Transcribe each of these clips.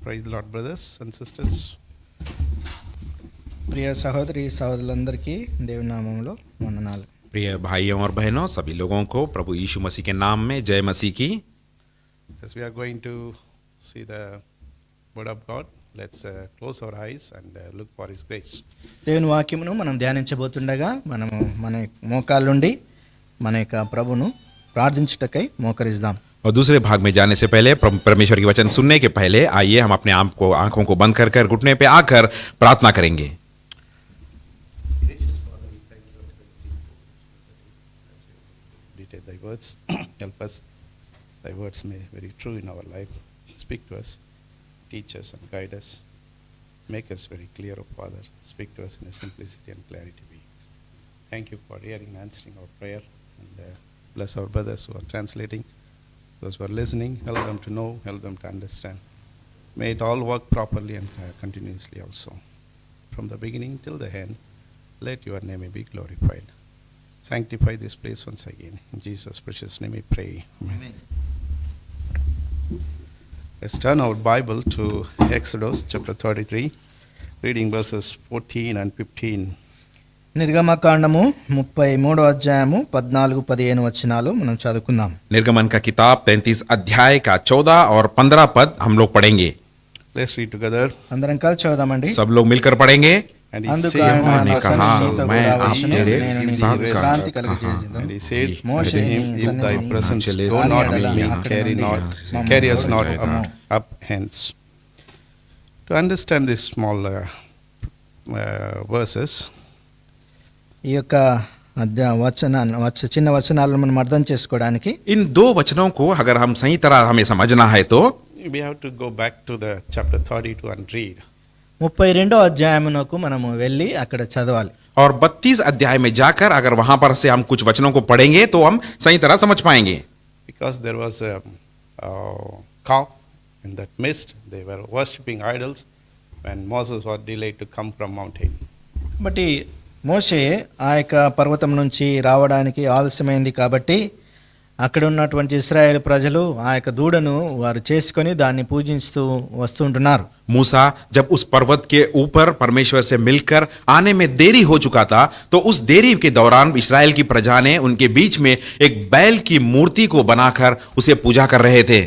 Praise the Lord, brothers and sisters. ప్రియ సహోదరి సహోదరులందరికీ దేవుని నామములో వందనాలు. प्रिय भाइयों और बहनों, सभी लोगों को प्रभु यीशु मसीह के नाम में जय मसीह की। As we are going to see the word of God, let's close our eyes and look for his grace. దేవుని వాక్యమును మనం ధ్యానించబోతుండగా మనము మన మోకాళ్ళుండి మన యొక్క ప్రభును ప్రార్థించుటకై మోకరిద్దాం. और दूसरे भाग में जाने से पहले परमेश्वर की वचन सुनने के पहले आइए हम अपने आप को आंखों को बंद कर कर घुटने पे आकर प्रार्थना करेंगे। Dictate thy words, help us. Thy words may be very true in our life. Speak to us, teach us and guide us. Make us very clear, O Father. Speak to us in a simplicity and clarity. Thank you for hearing and answering our prayer. And bless our brothers who are translating. Those who are listening, help them to know, help them to understand. May it all work properly and continuously also. From the beginning till the end, let your name be glorified. Sanctify this place once again. In Jesus' precious name we pray. Amen. Let's turn our Bible to Exodus chapter 33, reading verses 14 and 15. నిర్గమకాండము 33వ అధ్యాయము 14-15 వచనాలు మనం చదువుకుందాం. निर्गमन का किताब 33 अध्याय का 14 और 15 पद हम लोग पढ़ेंगे. Let's read together. అందరం కలిసి చదువుదామండి. सब लोग मिलकर पढ़ेंगे. And he అందుకు said, ఆయన ने నా कहा, సన్నిధితో मैं కూడా आप వచ్చును, तेरे నేను నీకు साथ విశ్రాంతి कहा, కలుగజేయుదును. And he said Moshe to him, నీ if thy సన్నిధిని presence Chale go not with me, అక్కడి నుండి carry us not మమ్మల్ని up hence. To understand these small verses, ఈ యొక్క చిన్న వచనాలను మనం అర్థం చేసుకోవడానికి इन दो वचनों को अगर हम सही तरह हमें समझना है तो we have to go back to the chapter 32 and read. 32వ అధ్యాయమునకు మనము వెళ్ళి అక్కడ చదవాలి. और 32 अध्याय में जाकर अगर वहां पर से हम कुछ वचनों को पढ़ेंगे तो हम सही तरह समझ पाएंगे. Because there was a cow in that mist, they were worshipping idols when Moses was delayed to come from mountain. బట్టి మోషే ఆ యొక్క పర్వతం నుంచి రావడానికి ఆలస్యమైంది కాబట్టి అక్కడ ఉన్నటువంటి ఇశ్రాయేలు ప్రజలు ఆ యొక్క దూడను వారు చేసుకొని దాన్ని పూజిస్తూ వస్తుంటున్నారు. मूसा जब उस पर्वत के ऊपर परमेश्वर से मिलकर आने में देरी हो चुका था तो उस देरी के दौरान इस्राएल की प्रजा ने उनके बीच में एक बैल की मूर्ति को बनाकर उसे पूजा कर रहे थे.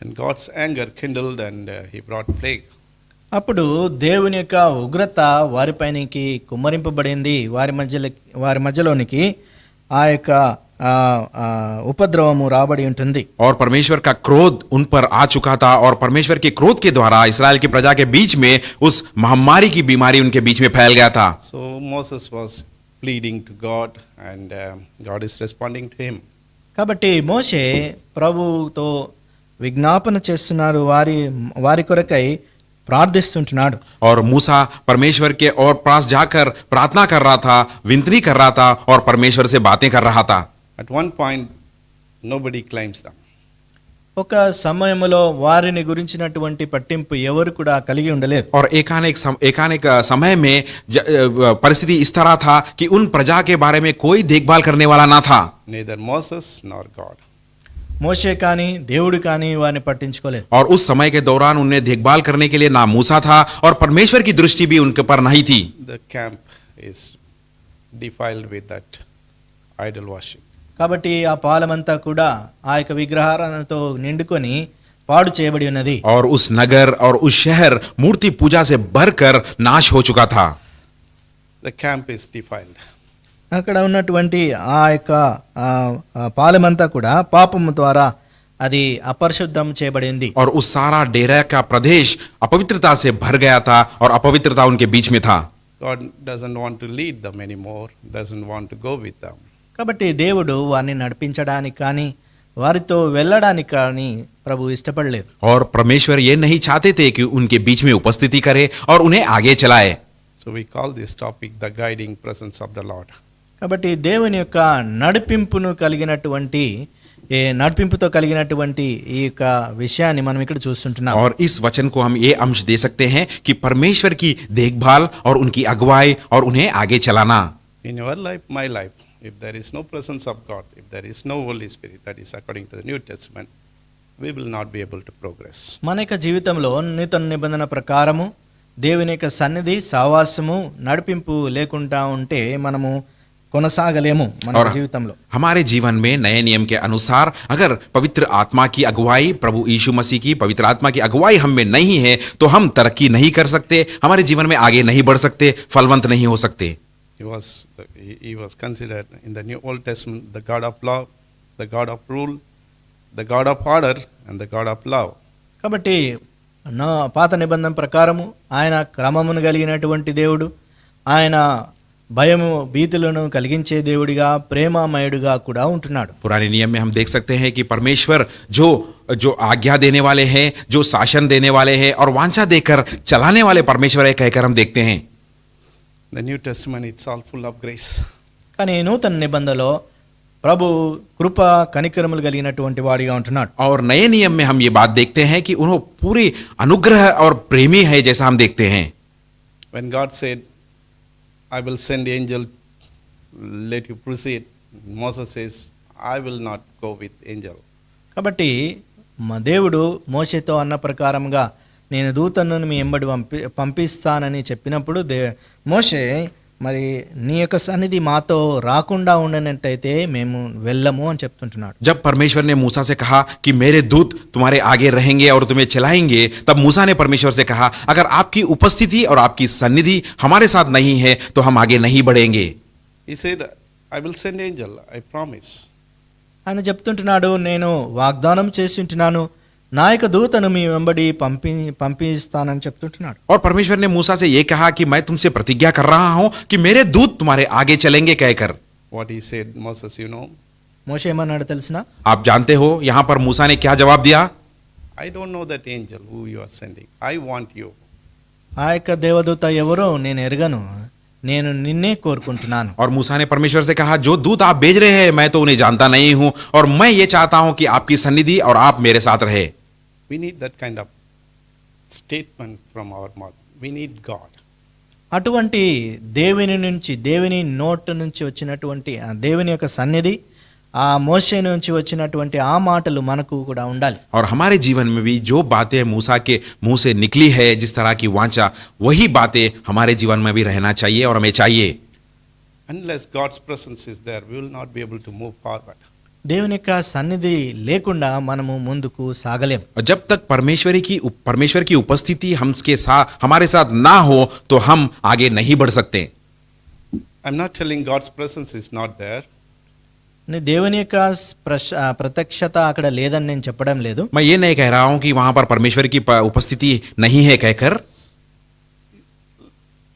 And God's anger kindled and he brought plague. అప్పుడు దేవుని యొక్క ఉగ్రత వారిపైనకి కుమ్మరింపబడింది, వారి మధ్యలోనికి ఆ యొక్క ఉపద్రవము రాబడి ఉంటుంది. और परमेश्वर का क्रोध उन पर आ चुका था और परमेश्वर के क्रोध के द्वारा इस्राएल की प्रजा के बीच में उस महामारी की बीमारी उनके बीच में फैल गया था. So Moses was pleading to God and God is responding to him. కాబట్టి మోషే ప్రభువుతో విజ్ఞాపన చేస్తున్నారు, వారి కొరకై ప్రార్థిస్తుంటున్నాడు. और मूसा परमेश्वर के और पास जाकर प्रार्थना कर रहा था, विनती कर रहा था और परमेश्वर से बातें कर रहा था. At one point nobody claims them. ఒక సమయంలో వారిని గురించినటువంటి పట్టింపు ఎవరు కూడా కలిగి ఉండలేదు. और एकानेक समय में परिस्थिति इस तरह था कि उन प्रजा के बारे में कोई देखभाल करने वाला ना था. Neither Moses nor God. మోషే కానీ దేవుడు కానీ వారిని పట్టించుకోలేదు. और उस समय के दौरान उन्हें देखभाल करने के लिए ना मूसा था और परमेश्वर की दृष्टि भी उनके पर नहीं थी. The camp is defiled with that idol worship. కాబట్టి ఆ పాలమంతా కూడా ఆ యొక్క విగ్రహాలతో నిండుకొని పాడు చేయబడి ఉన్నది. और उस नगर और उस शहर मूर्ति पूजा से भरकर नाश हो चुका था. The camp is defiled. అక్కడ ఉన్నటువంటి ఆ యొక్క పాలమంతా కూడా పాపము ద్వారా అది అపరిశుద్ధం చేయబడింది. और उस सारा डेरा का प्रदेश अपवित्रता से भर गया था और अपवित्रता उनके बीच में था. God doesn't want to lead them anymore, doesn't want to go with them. కాబట్టి దేవుడు వారిని నడిపించడానికి కానీ వారితో వెళ్ళడానికి కానీ ప్రభు ఇష్టపడలేదు. और परमेश्वर ये नहीं चाहते थे कि उनके बीच में उपस्थिति करे और उन्हें आगे चलाए. So we call this topic the guiding presence of the Lord. కాబట్టి దేవుని యొక్క నడిపింపుతో కలిగినటువంటి ఈ యొక్క విషయాన్ని మనం ఇక్కడ చూస్తుంటున్నాం. और इस वचन को हम ये अंश दे सकते हैं कि परमेश्वर की देखभाल और उनकी अगुवाई और उन्हें आगे चलाना. In your life, my life, if there is no presence of God, if there is no Holy Spirit, that is according to the New Testament, we will not be able to progress. మన యొక్క జీవితంలో నూతన నిబంధన ప్రకారము దేవుని యొక్క సన్నిధి సావాసము నడిపింపు లేకుండా ఉంటే మనము కొనసాగలేము మన और జీవితంలో. हमारे जीवन में नए नियम के अनुसार अगर पवित्र आत्मा की अगुवाई, प्रभु यीशु मसीह की पवित्र आत्मा की अगुवाई हम में नहीं है तो हम तरक्की नहीं कर सकते, हमारे जीवन में आगे नहीं बढ़ सकते, फलवंत नहीं हो सकते. He was considered in the New Old Testament the God of law, the God of rule, the God of order, and the God of love. కాబట్టి నా పాత నిబంధన ప్రకారము ఆయన క్రమమును కలిగినటువంటి దేవుడు, ఆయన భయము భీతులను కలిగించే దేవుడిగా ప్రేమమయుడిగా కూడా ఉంటున్నాడు. पुराने नियम में हम देख सकते हैं कि परमेश्वर जो आज्ञा देने वाले हैं, जो शासन देने वाले हैं और वांछा देकर चलाने वाले परमेश्वर है कहकर हम देखते हैं. The New Testament, it's all full of grace. కానీ నూతన నిబంధనలో ప్రభు కృప కనికరములు కలిగినటువంటి వాడిగా ఉంటున్నాడు. और नए नियम में हम ये बात देखते हैं कि उन्होंने पूरी अनुग्रह और प्रेमी है जैसा हम देखते हैं. When God said, I will send angel, let you proceed, Moses says, I will not go with angel. కాబట్టి మా దేవుడు మోషేతో అన్న ప్రకారంగా నేను దూతను మీ ఎంబడి పంపిస్తానని చెప్పినప్పుడు మోషే మరి నీ యొక్క సన్నిధి మాతో రాకుండా ఉండనట్టయితే మేము వెళ్ళము అని చెప్తుంటున్నాడు. जब परमेश्वर ने मूसा से कहा कि मेरे दूत तुम्हारे आगे रहेंगे और तुम्हें चलाएंगे, तब मूसा ने परमेश्वर से कहा अगर आपकी उपस्थिति और आपकी सन्निधि हमारे साथ नहीं है तो हम आगे नहीं बढ़ेंगे. He said, I will send angel, I promise. ఆయన చెప్తుంటున్నాడు, నేను వాగ్దానం చేసి ఉంటున్నాను, నా యొక్క దూతను మీ వెంబడి పంపిస్తానని చెప్తుంటున్నాడు. और परमेश्वर ने मूसा से यह कहा कि मैं तुमसे प्रतिज्ञा कर रहा हूं कि मेरे दूत तुम्हारे आगे चलेंगे कहकर. What he said, Moses, you know, మోషే ఏమన్నాడు తెలిసినా? आप जानते हो यहां पर मूसा ने क्या जवाब दिया? I don't know that angel who you are sending. I want you. ఆ యొక్క దేవదూత ఎవరో నేను ఎరగను, నేను నిన్నే కోరుకుంటున్నాను. और मूसा ने परमेश्वर से कहा जो दूत आप भेज रहे हैं मैं तो उन्हें जानता नहीं हूं और मैं ये चाहता हूं कि आपकी सन्निधि और आप मेरे साथ रहे. We need that kind of statement from our mouth. We need God. అటువంటి దేవుని నుంచి, దేవుని నోటి నుంచి వచ్చినటువంటి ఆ దేవుని యొక్క సన్నిధి, ఆ మోషే నుంచి వచ్చినటువంటి ఆ మాటలు మనకు కూడా ఉండాలి. और हमारे जीवन में भी जो बातें मूसा के मुंह से निकली है, जिस तरह की वांछा, वही बातें हमारे जीवन में भी रहना चाहिए और हमें चाहिए. Unless God's presence is there, we will not be able to move forward. దేవుని యొక్క సన్నిధి లేకుండా మనము ముందుకు సాగలేం. और जब तक परमेश्वर की उपस्थिति हमारे साथ ना हो तो हम आगे नहीं बढ़ सकते. I'm not telling God's presence is not there. దేవుని యొక్క ప్రత్యక్షత అక్కడ లేదని నేను చెప్పడం లేదు. मैं ये नहीं कह रहा हूं कि वहां पर परमेश्वर की उपस्थिति नहीं है कहकर.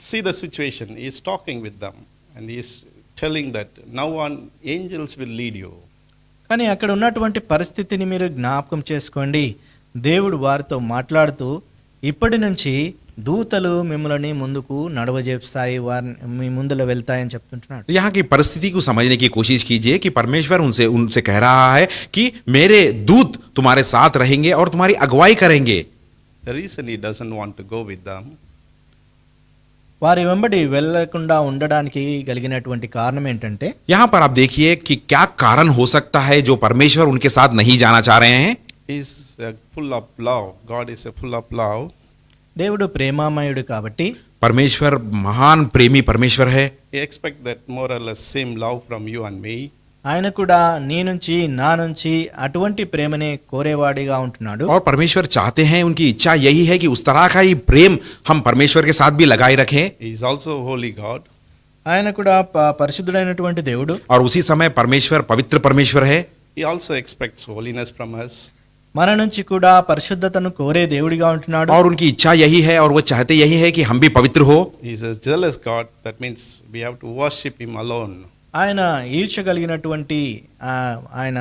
See the situation. He is talking with them and he is telling that now on angels will lead you. కానీ అక్కడ ఉన్నటువంటి పరిస్థితిని మీరు జ్ఞాపకం చేసుకోండి. దేవుడు వారితో మాట్లాడుతూ ఇప్పటి నుంచి దూతలు మిమ్మల్ని ముందుకు నడవజేస్తాయి, వారిని మీ ముందులో వెళ్తాయని చెప్తుంటున్నాడు. यहाँ की परिस्थिति को समझने की कोशिश कीजिए कि परमेश्वर उनसे कह रहा है कि मेरे दूत तुम्हारे साथ रहेंगे और तुम्हारी अगुवाई करेंगे. The reason he doesn't want to go with them, వారి వెంబడి వెళ్ళకుండా ఉండడానికి కలిగినటువంటి కారణం ఏంటంటే, यहाँ पर आप देखिए कि क्या कारण हो सकता है जो परमेश्वर उनके साथ नहीं जाना चाह रहे हैं. he is full of love. God is full of love. దేవుడు ప్రేమామయుడు కాబట్టి परमेश्वर महान प्रेमी परमेश्वर है. He expects that more or less same love from you and me. ఆయన కూడా నీ నుంచి నా నుంచి అటువంటి ప్రేమనే కోరేవాడిగా ఉంటున్నాడు. और परमेश्वर चाहते हैं, उनकी इच्छा यही है कि उस तरह का ही प्रेम हम परमेश्वर के साथ भी लगाए रखें. He is also holy God. ఆయన కూడా పరిశుద్ధుడైనటువంటి దేవుడు. और उसी समय परमेश्वर पवित्र परमेश्वर है. He also expects holiness from us. మన నుంచి కూడా పరిశుద్ధతను కోరే దేవుడిగా ఉంటున్నాడు. और उनकी इच्छा यही है और वो चाहते यही है कि हम भी पवित्र हो. He is a jealous God. That means we have to worship him alone. ఆయన ఈర్ష్య కలిగినటువంటి ఆయన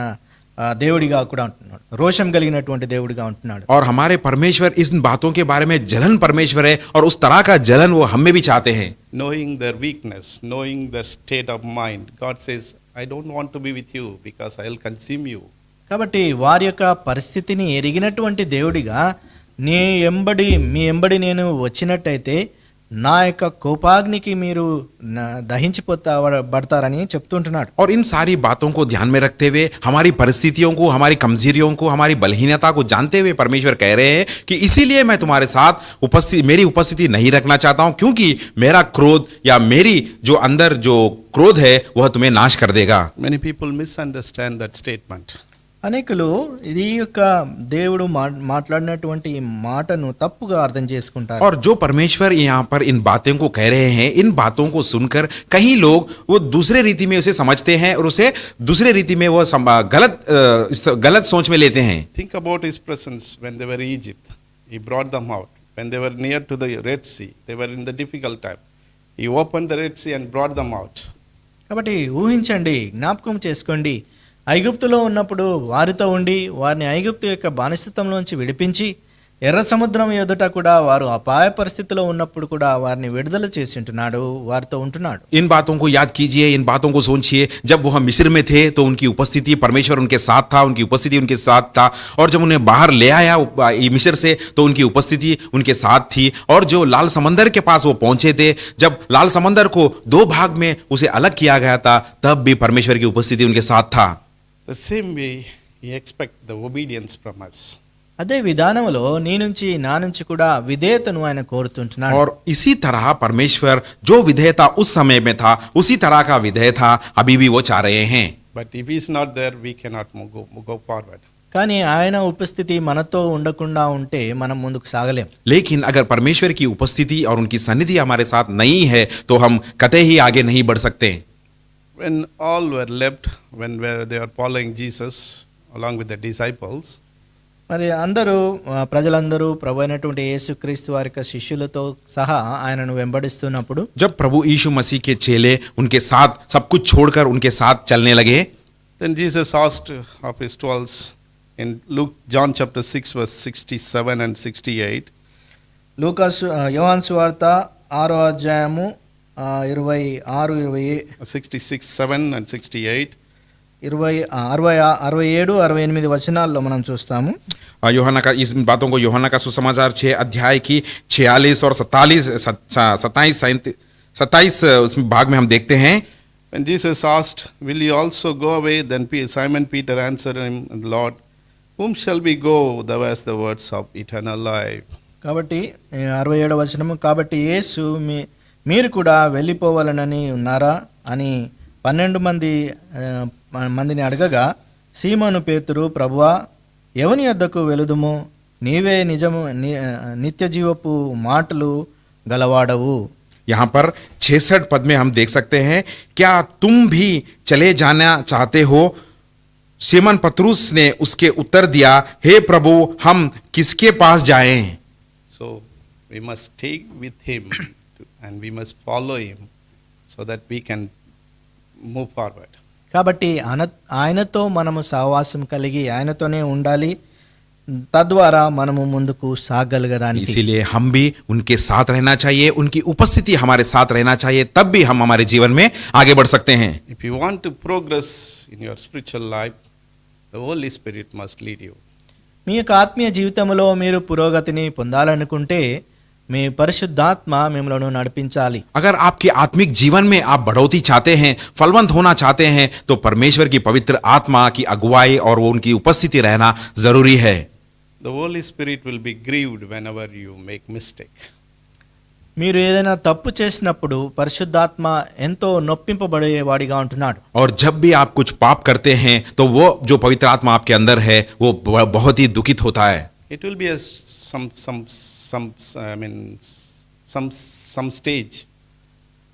దేవుడిగా కూడా ఉంటున్నాడు, రోషం కలిగినటువంటి దేవుడిగా ఉంటున్నాడు. और हमारे परमेश्वर इन बातों के बारे में जलन परमेश्वर है और उस तरह का जलन वो हम में भी चाहते हैं. Knowing their weakness, knowing their state of mind, God says, I don't want to be with you because I will consume you. కాబట్టి వారి యొక్క పరిస్థితిని ఎరిగినటువంటి దేవుడిగా మీ ఎంబడి నేను వచ్చినట్టయితే నా యొక్క కోపాగ్నికి మీరు దహించిపోతారని చెప్తుంటున్నాడు. और इन सारी बातों को ध्यान में रखते हुए, हमारी परिस्थितियों को, हमारी कमजोरियों को, हमारी बलहीनता को जानते हुए परमेश्वर कह रहे हैं कि इसीलिए मैं तुम्हारे साथ मेरी उपस्थिति नहीं रखना चाहता हूं, क्योंकि मेरा क्रोध या मेरी जो अंदर जो क्रोध है वह तुम्हें नाश कर देगा. Many people misunderstand that statement. అనేకులు ఇది యొక్క దేవుడు మాట్లాడినటువంటి మాటను తప్పుగా అర్థం చేసుకుంటారు. और जो परमेश्वर यहाँ पर इन बातों को कह रहे हैं, इन बातों को सुनकर कई लोग वो दूसरे रीति में उसे समझते हैं और उसे दूसरे रीति में वो गलत सोच में लेते हैं. Think about his presence when they were in Egypt. He brought them out. When they were near to the Red Sea, they were in the difficult time. He opened the Red Sea and brought them out. కాబట్టి ఊహించండి, జ్ఞాపకం చేసుకోండి, ఐగుప్తులో ఉన్నప్పుడు వారితో ఉండి వారిని ఐగుప్తు యొక్క బానిసత్వంలోంచి విడిపించి ఎర్ర సముద్రం ఎదుట కూడా వారు అపాయ పరిస్థితిలో ఉన్నప్పుడు కూడా వారిని విడుదల చేసి ఉంటున్నాడు, వారితో ఉంటున్నాడు. इन बातों को याद कीजिए, इन बातों को सोचिए. जब वह मिस्र में थे तो उनकी उपस्थिति, परमेश्वर उनके साथ था, उनकी उपस्थिति उनके साथ था. और जब उन्हें बाहर ले आया मिस्र से तो उनकी उपस्थिति उनके साथ थी. और जो लाल समंदर के पास वो पहुंचे थे, जब लाल समंदर को दो भाग में उसे अलग किया गया था, तब भी परमेश्वर की उपस्थिति उनके साथ था. The same way he expects the obedience from us. అదే విధానంలో నీ నుంచి నా నుంచి కూడా విధేయతను ఆయన కోరుతుంటున్నాడు. और इसी तरह परमेश्वर जो विधेयता उस समय में था, उसी तरह का विधेयता अभी भी वो चाह रहे हैं. But if he is not there, we cannot go forward. కానీ ఆయన ఉపస్థితి మనతో ఉండకుండా ఉంటే మనం ముందుకు సాగలేం. लेकिन अगर परमेश्वर की उपस्थिति और उनकी सन्निधि हमारे साथ नहीं है तो हम कतई ही आगे नहीं बढ़ सकते. When all were left, when they were following Jesus along with the disciples, మరి అందరూ ప్రజలందరూ ప్రభు అయినటువంటి యేసుక్రీస్తు వారి యొక్క శిష్యులతో సహా ఆయనను వెంబడిస్తున్నప్పుడు, जब प्रभु यीशु मसीह के चेले उनके साथ सब कुछ छोड़कर उनके साथ चलने लगे, then Jesus asked of his 12 in John chapter 6 verse 67 and 68. లూకాసు యోహాను సువార్త 6వ అధ్యాయము 26 66 7 and 68. 67 68 వచనాల్లో మనం చూస్తాము. यूहन्ना का, इस बातों को यूहन्ना का सुसमाचार 6 अध्याय की 46 और 27 उस भाग में हम देखते हैं. When Jesus asked, "Will you also go away?" Then Simon Peter answered him, "Lord, whom shall we go? Thou hast the words of eternal life." కాబట్టి 67 వచనము, కాబట్టి యేసు మీరు కూడా వెళ్ళిపోవాలనని ఉన్నారా అని 12 మందిని అడగగా, సీమోను పేతురు, ప్రభువా, ఎవని యొద్దకు వెలుదుము? నీవే నిత్య జీవపు మాటలు గలవాడవు. यहाँ पर 66 पद में हम देख सकते हैं, क्या तुम भी चले जाना चाहते हो? सीमन पतरुस ने उसके उत्तर दिया, हे प्रभु, हम किसके पास जाएं? So we must take with him and we must follow him so that we can move forward. కాబట్టి ఆయనతో మనము సహవాసం కలిగి ఆయనతోనే ఉండాలి, తద్వారా మనము ముందుకు సాగగలగడానికి. इसीलिए हम भी उनके साथ रहना चाहिए, उनकी उपस्थिति हमारे साथ रहना चाहिए, तब भी हम हमारे जीवन में आगे बढ़ सकते हैं. If you want to progress in your spiritual life, the Holy Spirit must lead you. మీ యొక్క ఆత్మీయ జీవితంలో మీరు పురోగతిని పొందాలనుకుంటే మీ పరిశుద్ధాత్మ మిమ్మల్ని నడిపించాలి. अगर आपके आत्मिक जीवन में आप बढ़ोतरी चाहते हैं, फलवंत होना चाहते हैं, तो परमेश्वर की पवित्र आत्मा की अगुवाई और वो उनकी उपस्थिति रहना जरूरी है. The Holy Spirit will be grieved whenever you make mistake. మీరు ఏదైనా తప్పు చేసినప్పుడు పరిశుద్ధాత్మ ఎంతో నొప్పింపబడేవాడిగా ఉంటున్నాడు. और जब भी आप कुछ पाप करते हैं तो वो जो पवित्र आत्मा आपके अंदर है वो बहुत ही दुखित होता है. It will be some stage.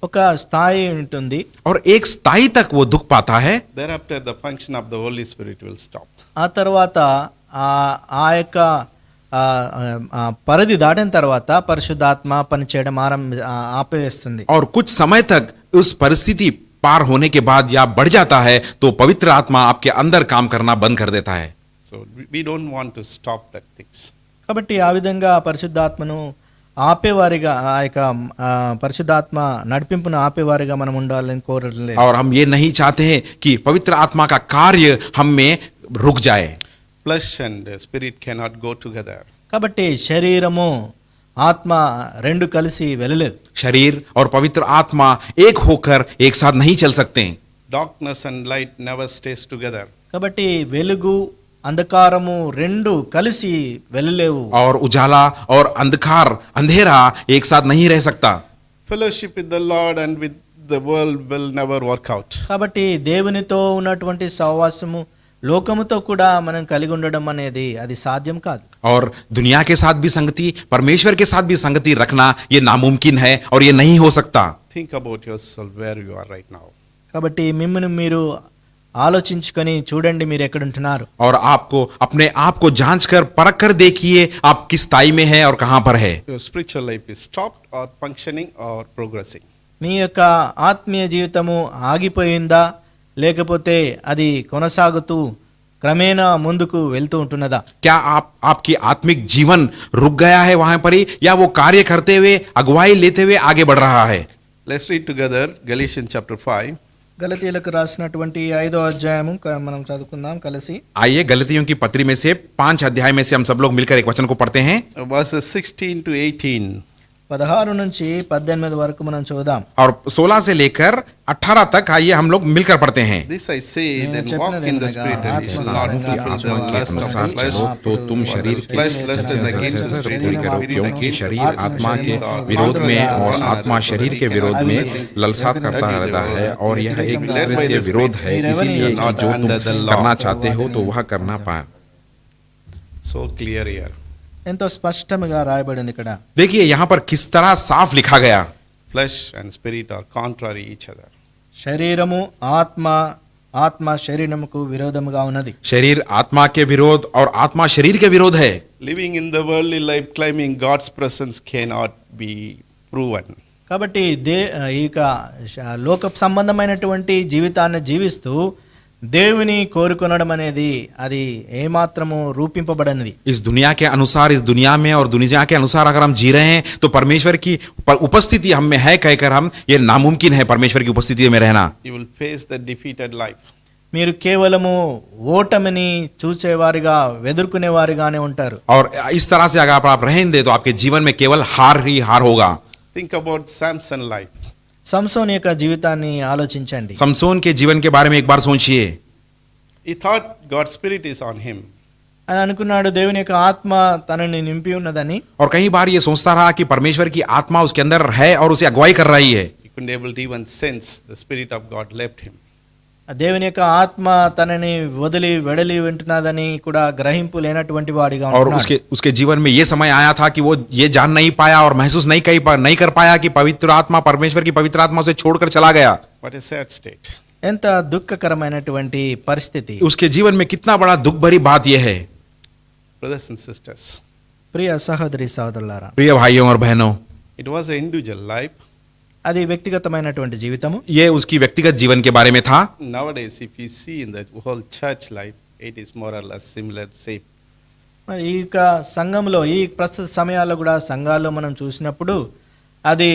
ఒక స్థాయి ఉంటుంది. और एक स्थाई तक वो दुख पाता है. Thereafter the function of the Holy Spirit will stop. ఆ తర్వాత ఆ యొక్క పరిధి దాటిన తర్వాత పరిశుద్ధాత్మ పనిచేయడం ఆపేస్తుంది. और कुछ समय तक उस परिस्थिति पार होने के बाद या बढ़ जाता है तो पवित्र आत्मा आपके अंदर काम करना बंद कर देता है. So we don't want to stop that things. కాబట్టి ఆ విధంగా పరిశుద్ధాత్మను ఆపేవారిగా, ఆ యొక్క పరిశుద్ధాత్మ నడిపింపును ఆపేవారిగా మనం ఉండాలని కోరలేదు. और हम ये नहीं चाहते हैं कि पवित्र आत्मा का कार्य हम में रुक जाए. Flesh and spirit cannot go together. కాబట్టి శరీరము ఆత్మ రెండు కలిసి వెళ్ళలేదు. शरीर और पवित्र आत्मा एक होकर एक साथ नहीं चल सकते. Darkness and light never stays together. కాబట్టి వెలుగు అంధకారము రెండు కలిసి వెళ్ళలేవు. और उजाला और अंधकार अंधेरा एक साथ नहीं रह सकता. Fellowship with the Lord and with the world will never work out. కాబట్టి దేవునితో ఉన్నటువంటి సహవాసము లోకముతో కూడా మనం కలిగి ఉండడం అనేది అది సాధ్యం కాదు. और दुनिया के साथ भी संगति, परमेश्वर के साथ भी संगति रखना ये नामुमकिन है और ये नहीं हो सकता. Think about yourself where you are right now. కాబట్టి మిమ్మల్ని మీరు ఆలోచించుకొని చూడండి మీరు ఎక్కడ ఉంటున్నారు. और आपको अपने आप को जांच कर परख कर देखिए आप किस स्थाई में है और कहां पर है. Your spiritual life is stopped or functioning or progressing. మీ యొక్క ఆత్మీయ జీవితము ఆగిపోయిందా లేకపోతే అది కొనసాగుతూ క్రమేణా ముందుకు వెళ్తూ ఉంటున్నదా? क्या आपकी आत्मिक जीवन रुक गया है वहां पर ही, या वो कार्य करते हुए अगुवाई लेते हुए आगे बढ़ रहा है? Let's read together Galatians chapter 5. గలతీయులకు రాసినటువంటి 5వ అధ్యాయము మనం చదువుకుందాం కలిసి. आइए गलतियों की पत्री में से 5 अध्याय में से हम सब लोग मिलकर एक वचन को पढ़ते हैं. Verses 16 to 18. 16 నుంచి 18 వరకు మనం చూద్దాం. और 16 से लेकर 18 तक आइए हम लोग मिलकर पढ़ते हैं. This I say, నేను then చెప్పినది walk in the ఏమనగా, spirit and you shall not ఆత్మ fulfill the के lust of अनुसार the flesh. चलो तो तुम शरीर के Flesh lust is against the से spirit, पूरी and करो, spirit क्योंकि against शरीर the आत्मा के flesh. विरोध में Contrary और one आत्मा another, शरीर so के they विरोध cannot में resist ललसात the करता will of रहता the है, Lord. और यह एक Led by दूसरे से the विरोध है, Spirit, इसीलिए कि not जो तुम under the law. करना चाहते हो तो वह करना पाए. So clear here. ఎంతో స్పష్టంగా రాయబడింది ఇక్కడ. देखिए यहाँ पर किस तरह साफ लिखा गया. Flesh and spirit are contrary each other. శరీరము ఆత్మ శరీరముకు విరోధముగా ఉన్నది. शरीर आत्मा के विरोध और आत्मा शरीर के विरोध है. Living in the worldly life claiming God's presence cannot be proven. కాబట్టి ఇక లోక సంబంధమైనటువంటి జీవితాన్ని జీవిస్తూ దేవుని కోరుకొనడం అనేది అది ఏమాత్రము రూపింపబడనిది. इस दुनिया के अनुसार इस दुनिया में और दुनिया के अनुसार अगर हम जी रहे हैं तो परमेश्वर की उपस्थिति हम में है कहकर हम ये नामुमकिन है परमेश्वर की उपस्थिति में रहना. You will face the defeated life. మీరు కేవలము ఓటమిని చూచేవారిగా ఎదుర్కొనేవారిగానే ఉంటారు. और इस तरह से अगर आप रहेंगे तो आपके जीवन में केवल हार ही हार होगा. Think about Samson's life. సంసోను యొక్క జీవితాన్ని ఆలోచించండి. समसोन के जीवन के बारे में एक बार सोचिए. He thought God's spirit is on him. అని అనుకున్నాడు దేవుని యొక్క ఆత్మ తనని నింపి ఉన్నదని. और कई बार ये सोचता रहा कि परमेश्वर की आत्मा उसके अंदर है और उसे अगुवाई कर रही है. He couldn't able to even sense the spirit of God left him. దేవుని యొక్క ఆత్మ తనని వదిలి వెడలి వింటున్నదని కూడా గ్రహింపు లేనటువంటి వాడిగా और ఉంటున్నాడు. उसके जीवन में ये समय आया था कि वो ये जान नहीं पाया और महसूस नहीं कर पाया कि पवित्र आत्मा परमेश्वर की पवित्र आत्मा उसे छोड़कर चला गया. What a sad state. ఎంత దుఃఖకరమైనటువంటి పరిస్థితి. उसके जीवन में कितना बड़ा दुख भरी बात यह है. Brothers and sisters, ప్రియ సహోదరి సహోదరులారా, प्रिय भाइयों और बहनों, it was an individual life. అది వ్యక్తిగతమైనటువంటి జీవితము. ये उसकी व्यक्तिगत जीवन के बारे में था. Nowadays, if you see in the whole church life, it is more or less similar, same. మరి ఈ యొక్క సంఘంలో ఈ ప్రస్తుత సమయాల్లో కూడా సంఘాల్లో మనం చూసినప్పుడు అది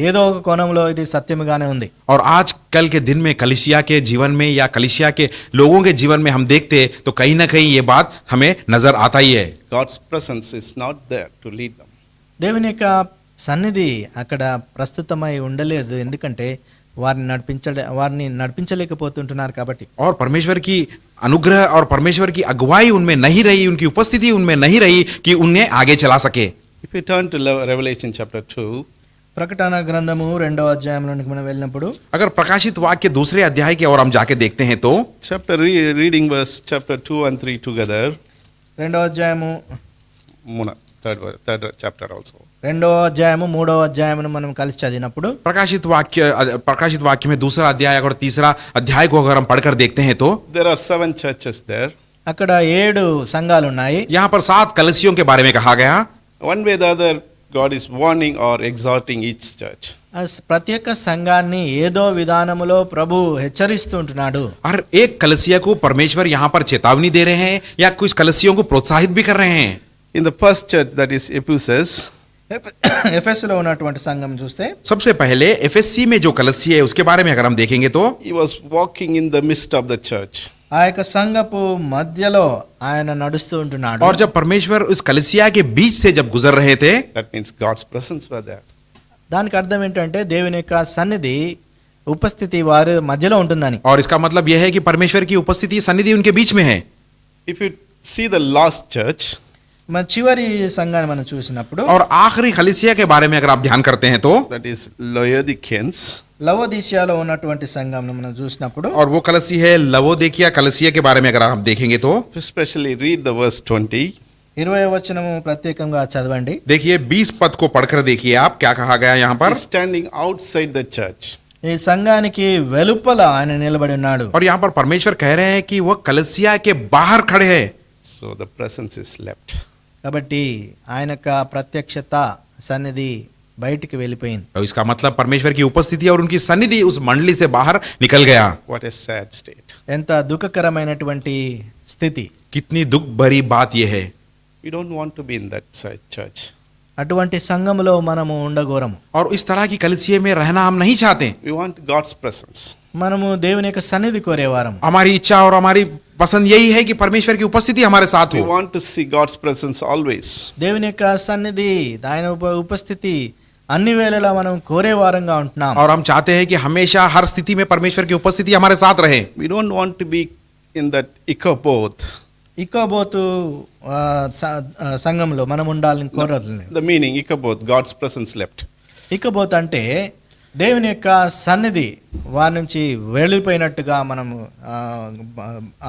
ఏదో ఒక కోణంలో ఇది సత్యముగానే ఉంది. और आज कल के दिन में कलिसिया के जीवन में या कलिसिया के लोगों के जीवन में हम देखते तो कहीं ना कहीं ये बात हमें नजर आता ही है. God's presence is not there to lead them. దేవుని యొక్క సన్నిధి అక్కడ ప్రస్తుతమై ఉండలేదు, ఎందుకంటే వారిని నడిపించలేకపోతుంటున్నారు కాబట్టి. और परमेश्वर की अनुग्रह और परमेश्वर की अगुवाई उनमें नहीं रही, उनकी उपस्थिति उनमें नहीं रही कि उन्हें आगे चला सके. If you turn to Revelation chapter 2, ప్రకటన గ్రంథము 2వ అధ్యాయంలోనికి మనం వెళ్ళినప్పుడు अगर प्रकाशित वाक्य दूसरे अध्याय की ओर हम जाके देखते हैं तो reading verse chapter 2 and 3 together. 2వ అధ్యాయము third chapter also. 2వ అధ్యాయము 3వ అధ్యాయమును మనం కలిసి చదివినప్పుడు प्रकाशित वाक्य में दूसरा अध्याय और तीसरा अध्याय को अगर हम पढ़कर देखते हैं तो There are 7 churches there. అక్కడ 7 సంఘాలు ఉన్నాయి. यहाँ पर 7 कलसियों के बारे में कहा गया. One way or the other, God is warning or exhorting each church. ప్రతి ఒక్క సంఘాన్ని ఏదో విధానములో ప్రభు హెచ్చరిస్తూ ఉంటున్నాడు. और एक कलसिया को परमेश्वर यहाँ पर चेतावनी दे रहे हैं या कुछ कलसियों को प्रोत्साहित भी कर रहे हैं. In the first church, that is Ephesus, ఎఫెసులో ఉన్నటువంటి సంఘం చూస్తే सबसे पहले एफएससी में जो कलसी है उसके बारे में अगर हम देखेंगे तो he was walking in the midst of the church. ఆ ఆ యొక్క సంఘపు మధ్యలో ఆయన నడుస్తూ ఉంటున్నాడు. और जब परमेश्वर उस कलीसिया के बीच से जब गुजर रहे थे, That means God's presence was there. దానికి అర్థం ఏంటంటే దేవుని యొక్క సన్నిధి ఉపస్థితి వారి మధ్యలో ఉంటుందని. और इसका मतलब यह है कि परमेश्वर की उपस्थिति सन्निधि उनके बीच में है. If you see the last church, మన చివరి సంఘాన్ని మనం చూసినప్పుడు और आखिरी कलीसिया के बारे में अगर आप ध्यान करते हैं तो, that is Laodiceans, లవోదిసియాలో ఉన్నటువంటి సంఘంను మనం చూసినప్పుడు और वो कलसी है लवोदिकिया कलसिया के बारे में अगर आप देखेंगे तो especially read the verse 20. 20వ వచనము ప్రత్యేకంగా చదవండి. देखिए 20 पद को पढ़कर देखिए आप क्या कहा गया यहाँ पर. He's standing outside the church. ఈ సంఘానికి వెలుపల ఆయన నిలబడి ఉన్నాడు. और यहाँ पर परमेश्वर कह रहे हैं कि वह कलसिया के बाहर खड़े हैं. So the presence is left. కాబట్టి ఆయన యొక్క ప్రత్యక్షత సన్నిధి బయటికి వెళ్ళిపోయింది. और इसका मतलब परमेश्वर की उपस्थिति और उनकी सन्निधि उस मंडली से बाहर निकल गया. What a sad state. ఎంత దుఃఖకరమైనటువంటి స్థితి. कितनी दुख भरी बात यह है. We don't want to be in that church. అటువంటి సంఘములో మనము ఉండగోరము. और इस तरह की कलिसिया में रहना हम नहीं चाहते. We want God's presence. మనము దేవుని యొక్క సన్నిధి కోరేవారం. हमारी इच्छा और हमारी पसंद यही है कि परमेश्वर की उपस्थिति हमारे साथ We हो. want to see God's presence always. దేవుని యొక్క సన్నిధి ఆయన ఉపస్థితి అన్ని వేళలా మనం కోరేవారంగా ఉంటున్నాం. और हम चाहते हैं कि हमेशा हर स्थिति में परमेश्वर की उपस्थिति हमारे साथ रहे. We don't want to be in that Ichabod. ఇకోబోతు సంఘంలో మనం ఉండాలని కోరట్లేదు. The meaning Ichabod, God's presence left. ఇకబోత్ అంటే దేవుని యొక్క సన్నిధి వారి నుంచి వెళ్ళిపోయినట్టుగా మనము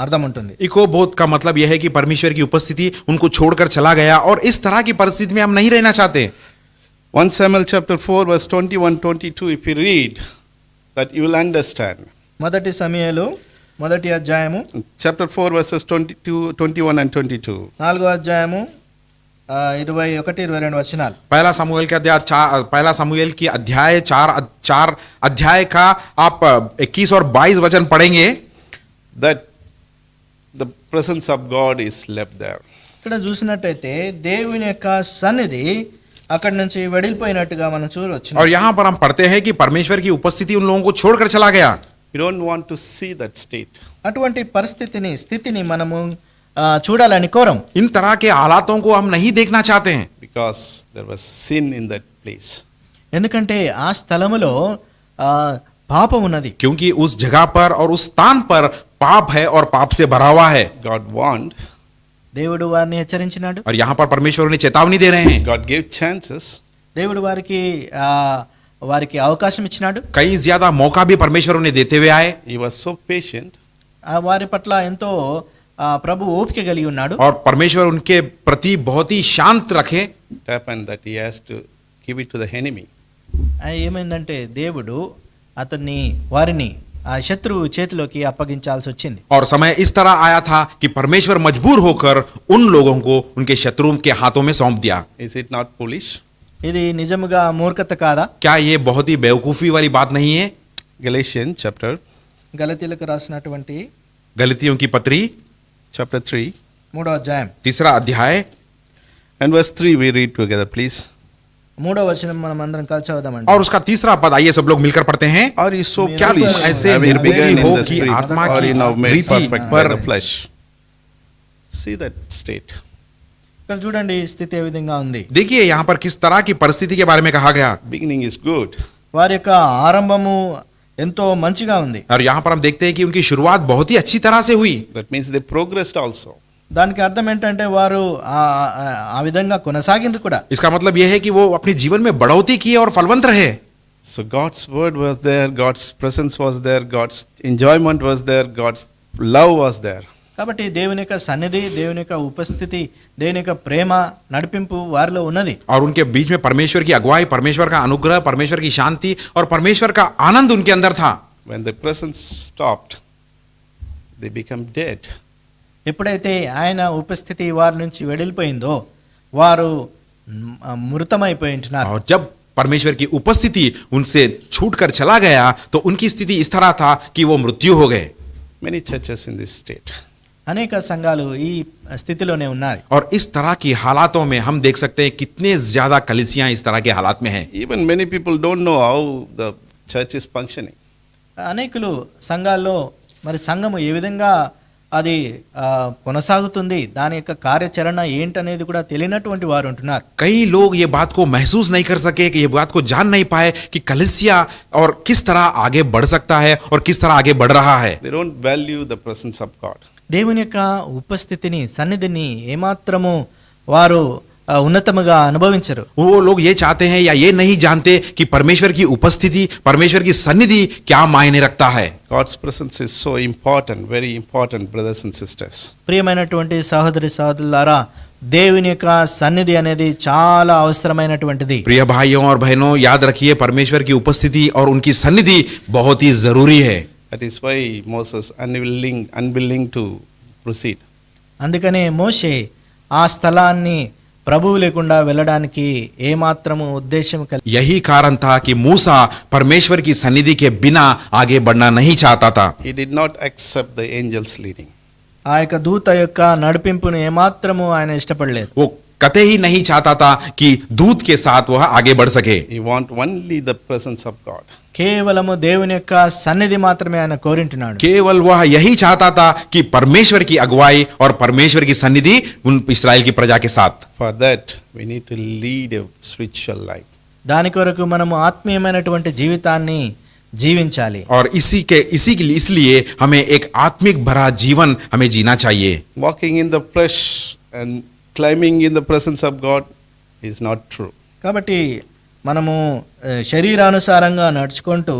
అర్థం ఉంటుంది. इकोबोध का मतलब यह है कि परमेश्वर की उपस्थिति उनको छोड़कर चला गया और इस तरह की परिस्थिति में हम नहीं रहना चाहते. 1 Samuel chapter 4 verse 21-22, if you read that, you will understand. మొదటి సమూయేలు మొదటి అధ్యాయము Chapter 4 verses 21 and 22. 4వ అధ్యాయము 21-22 వచనాలు. पहला समूएल की अध्याय 4 अध्याय का आप 21 और 22 वचन पढ़ेंगे. That the presence of God is left there. ఇక్కడ చూసినట్టయితే దేవుని యొక్క సన్నిధి అక్కడి నుంచి వెడిలిపోయినట్టుగా మనం చూడవచ్చు. और यहाँ पर हम पढ़ते हैं कि परमेश्वर की उपस्थिति उन लोगों को छोड़कर चला गया. We don't want to see that state. అటువంటి స్థితిని మనము చూడాలని కోరం. इन तरह के हालातों को हम नहीं देखना चाहते हैं. Because there was sin in that place. ఎందుకంటే ఆ స్థలములో పాపం ఉన్నది. क्योंकि उस जगह पर और उस स्थान पर पाप है और पाप से भरा हुआ है. God warned. దేవుడు వారిని హెచ్చరించినాడు. और यहाँ पर परमेश्वर उन्हें चेतावनी दे रहे हैं. God gave chances. దేవుడు వారికి అవకాశం ఇచ్చినాడు. कई ज्यादा मौका भी परमेश्वर उन्हें देते हुए आए. He was so patient. వారి పట్ల ఎంతో ప్రభు ఓపిక కలిగి ఉన్నాడు. और परमेश्वर उनके प्रति बहुत ही शांत रखे. It happened that he has to give it to the enemy. ఏమైందంటే దేవుడు వారిని ఆ శత్రువు చేతిలోకి అప్పగించాల్సి వచ్చింది. और समय इस तरह आया था कि परमेश्वर मजबूर होकर उन लोगों को उनके शत्रुओं के हाथों में सौंप दिया. Is it not foolish? ఇది నిజముగా మూర్ఖత కాదా? क्या ये बहुत ही बेवकूफी वाली बात नहीं है? Galatians chapter గలతీయులకు రాసినటువంటి गलतियों की पत्री chapter 3 3వ అధ్యాయం 3 अध्याय and verse 3 we read together, please. 3వ వచనం మనం అందరం కలిసి చదువుదామండి. और उसका 3 पद आइए सब लोग मिलकर पढ़ते हैं. Are you so क्या foolish, ऐसे having निर्बुद्धि begun in हो the कि spirit, आत्मा are की you now made रीति perfect by पर the flesh? See that state. ఇక్కడ చూడండి స్థితి ఏ విధంగా ఉంది. देखिए यहाँ पर किस तरह की परिस्थिति के बारे में कहा गया. Beginning is good. వారి యొక్క ఆరంభము ఎంతో మంచిగా ఉంది. और यहाँ पर हम देखते हैं कि उनकी शुरुआत बहुत ही अच्छी तरह से हुई. That means they progressed also. దానికి అర్థం ఏంటంటే వారు ఆ విధంగా కొనసాగిండ్రు కూడా. इसका मतलब यह है कि वो अपने जीवन में बढ़ोतरी किए और फलवंत रहे. So God's word was there, God's presence was there, God's enjoyment was there, God's love was there. కాబట్టి దేవుని యొక్క సన్నిధి, దేవుని యొక్క ఉపస్థితి, దేవుని యొక్క ప్రేమ నడిపింపు వారిలో ఉన్నది. और उनके बीच में परमेश्वर की अगुवाई, परमेश्वर का अनुग्रह, परमेश्वर की शांति और परमेश्वर का आनंद उनके अंदर था. When the presence stopped, they become dead. ఎప్పుడైతే ఆయన ఉపస్థితి వారి నుంచి వెడిలిపోయిందో వారు మృతమైపోయి ఉంటున్నారు. और जब परमेश्वर की उपस्थिति उनसे छूटकर चला गया तो उनकी स्थिति इस तरह था कि वो मृत्यु हो गए. Many churches in this state. అనేక సంఘాలు ఈ స్థితిలోనే ఉన్నాయి. और इस तरह की हालातों में हम देख सकते हैं कितने ज्यादा कलीसियां इस तरह के हालात में हैं. Even many people don't know how the church is functioning. అనేకులు సంఘాల్లో మరి సంఘము ఏ విధంగా అది కొనసాగుతుంది, దాని యొక్క కార్యాచరణ ఏంటనేది కూడా తెలియనటువంటి వారు ఉంటున్నారు. कई लोग ये बात को महसूस नहीं कर सके, कि ये बात को जान नहीं पाए कि कलीसिया और किस तरह आगे बढ़ सकता है और किस तरह आगे बढ़ रहा है. They don't value the presence of God. దేవుని యొక్క ఉపస్థితిని, సన్నిధిని ఏమాత్రము వారు ఉన్నతముగా అనుభవించరు. वो लोग ये चाहते हैं या ये नहीं जानते कि परमेश्वर की उपस्थिति, परमेश्वर की सन्निधि क्या मायने रखता है. God's presence is so important, very important, brothers and sisters. ప్రియమైనటువంటి సహోదరి సహోదరులారా, దేవుని యొక్క సన్నిధి అనేది చాలా అవసరమైనటువంటిది. प्रिय भाइयों और बहनों, याद रखिए परमेश्वर की उपस्थिति और उनकी सन्निधि बहुत ही जरूरी है. That is why Moses unwilling to proceed. అందుకనే మోషే ఆ స్థలాన్ని ప్రభువు లేకుండా వెళ్ళడానికి ఏమాత్రము ఉద్దేశం यही कारण था कि मूसा परमेश्वर की सन्निधि के बिना आगे बढ़ना नहीं चाहता था. He did not accept the angel's leading. ఆ యొక్క దూత యొక్క నడిపింపును ఏమాత్రము ఆయన ఇష్టపడలేదు. वो कतई ही नहीं चाहता था कि दूत के साथ वह आगे बढ़ सके. He want only the presence of God. కేవలము దేవుని యొక్క సన్నిధి మాత్రమే ఆయన కోరింటున్నాడు. केवल वह यही चाहता था कि परमेश्वर की अगुवाई और परमेश्वर की सन्निधि उन इस्राएल की प्रजा के साथ. For that, we need to lead a spiritual life. దాని కొరకు మనము ఆత్మీయమైనటువంటి జీవితాన్ని జీవించాలి. और इसलिए हमें एक आत्मिक भरा जीवन हमें जीना चाहिए. Walking in the flesh and climbing in the presence of God is not true. కాబట్టి మనము శరీరానుసారంగా నడుచుకుంటూ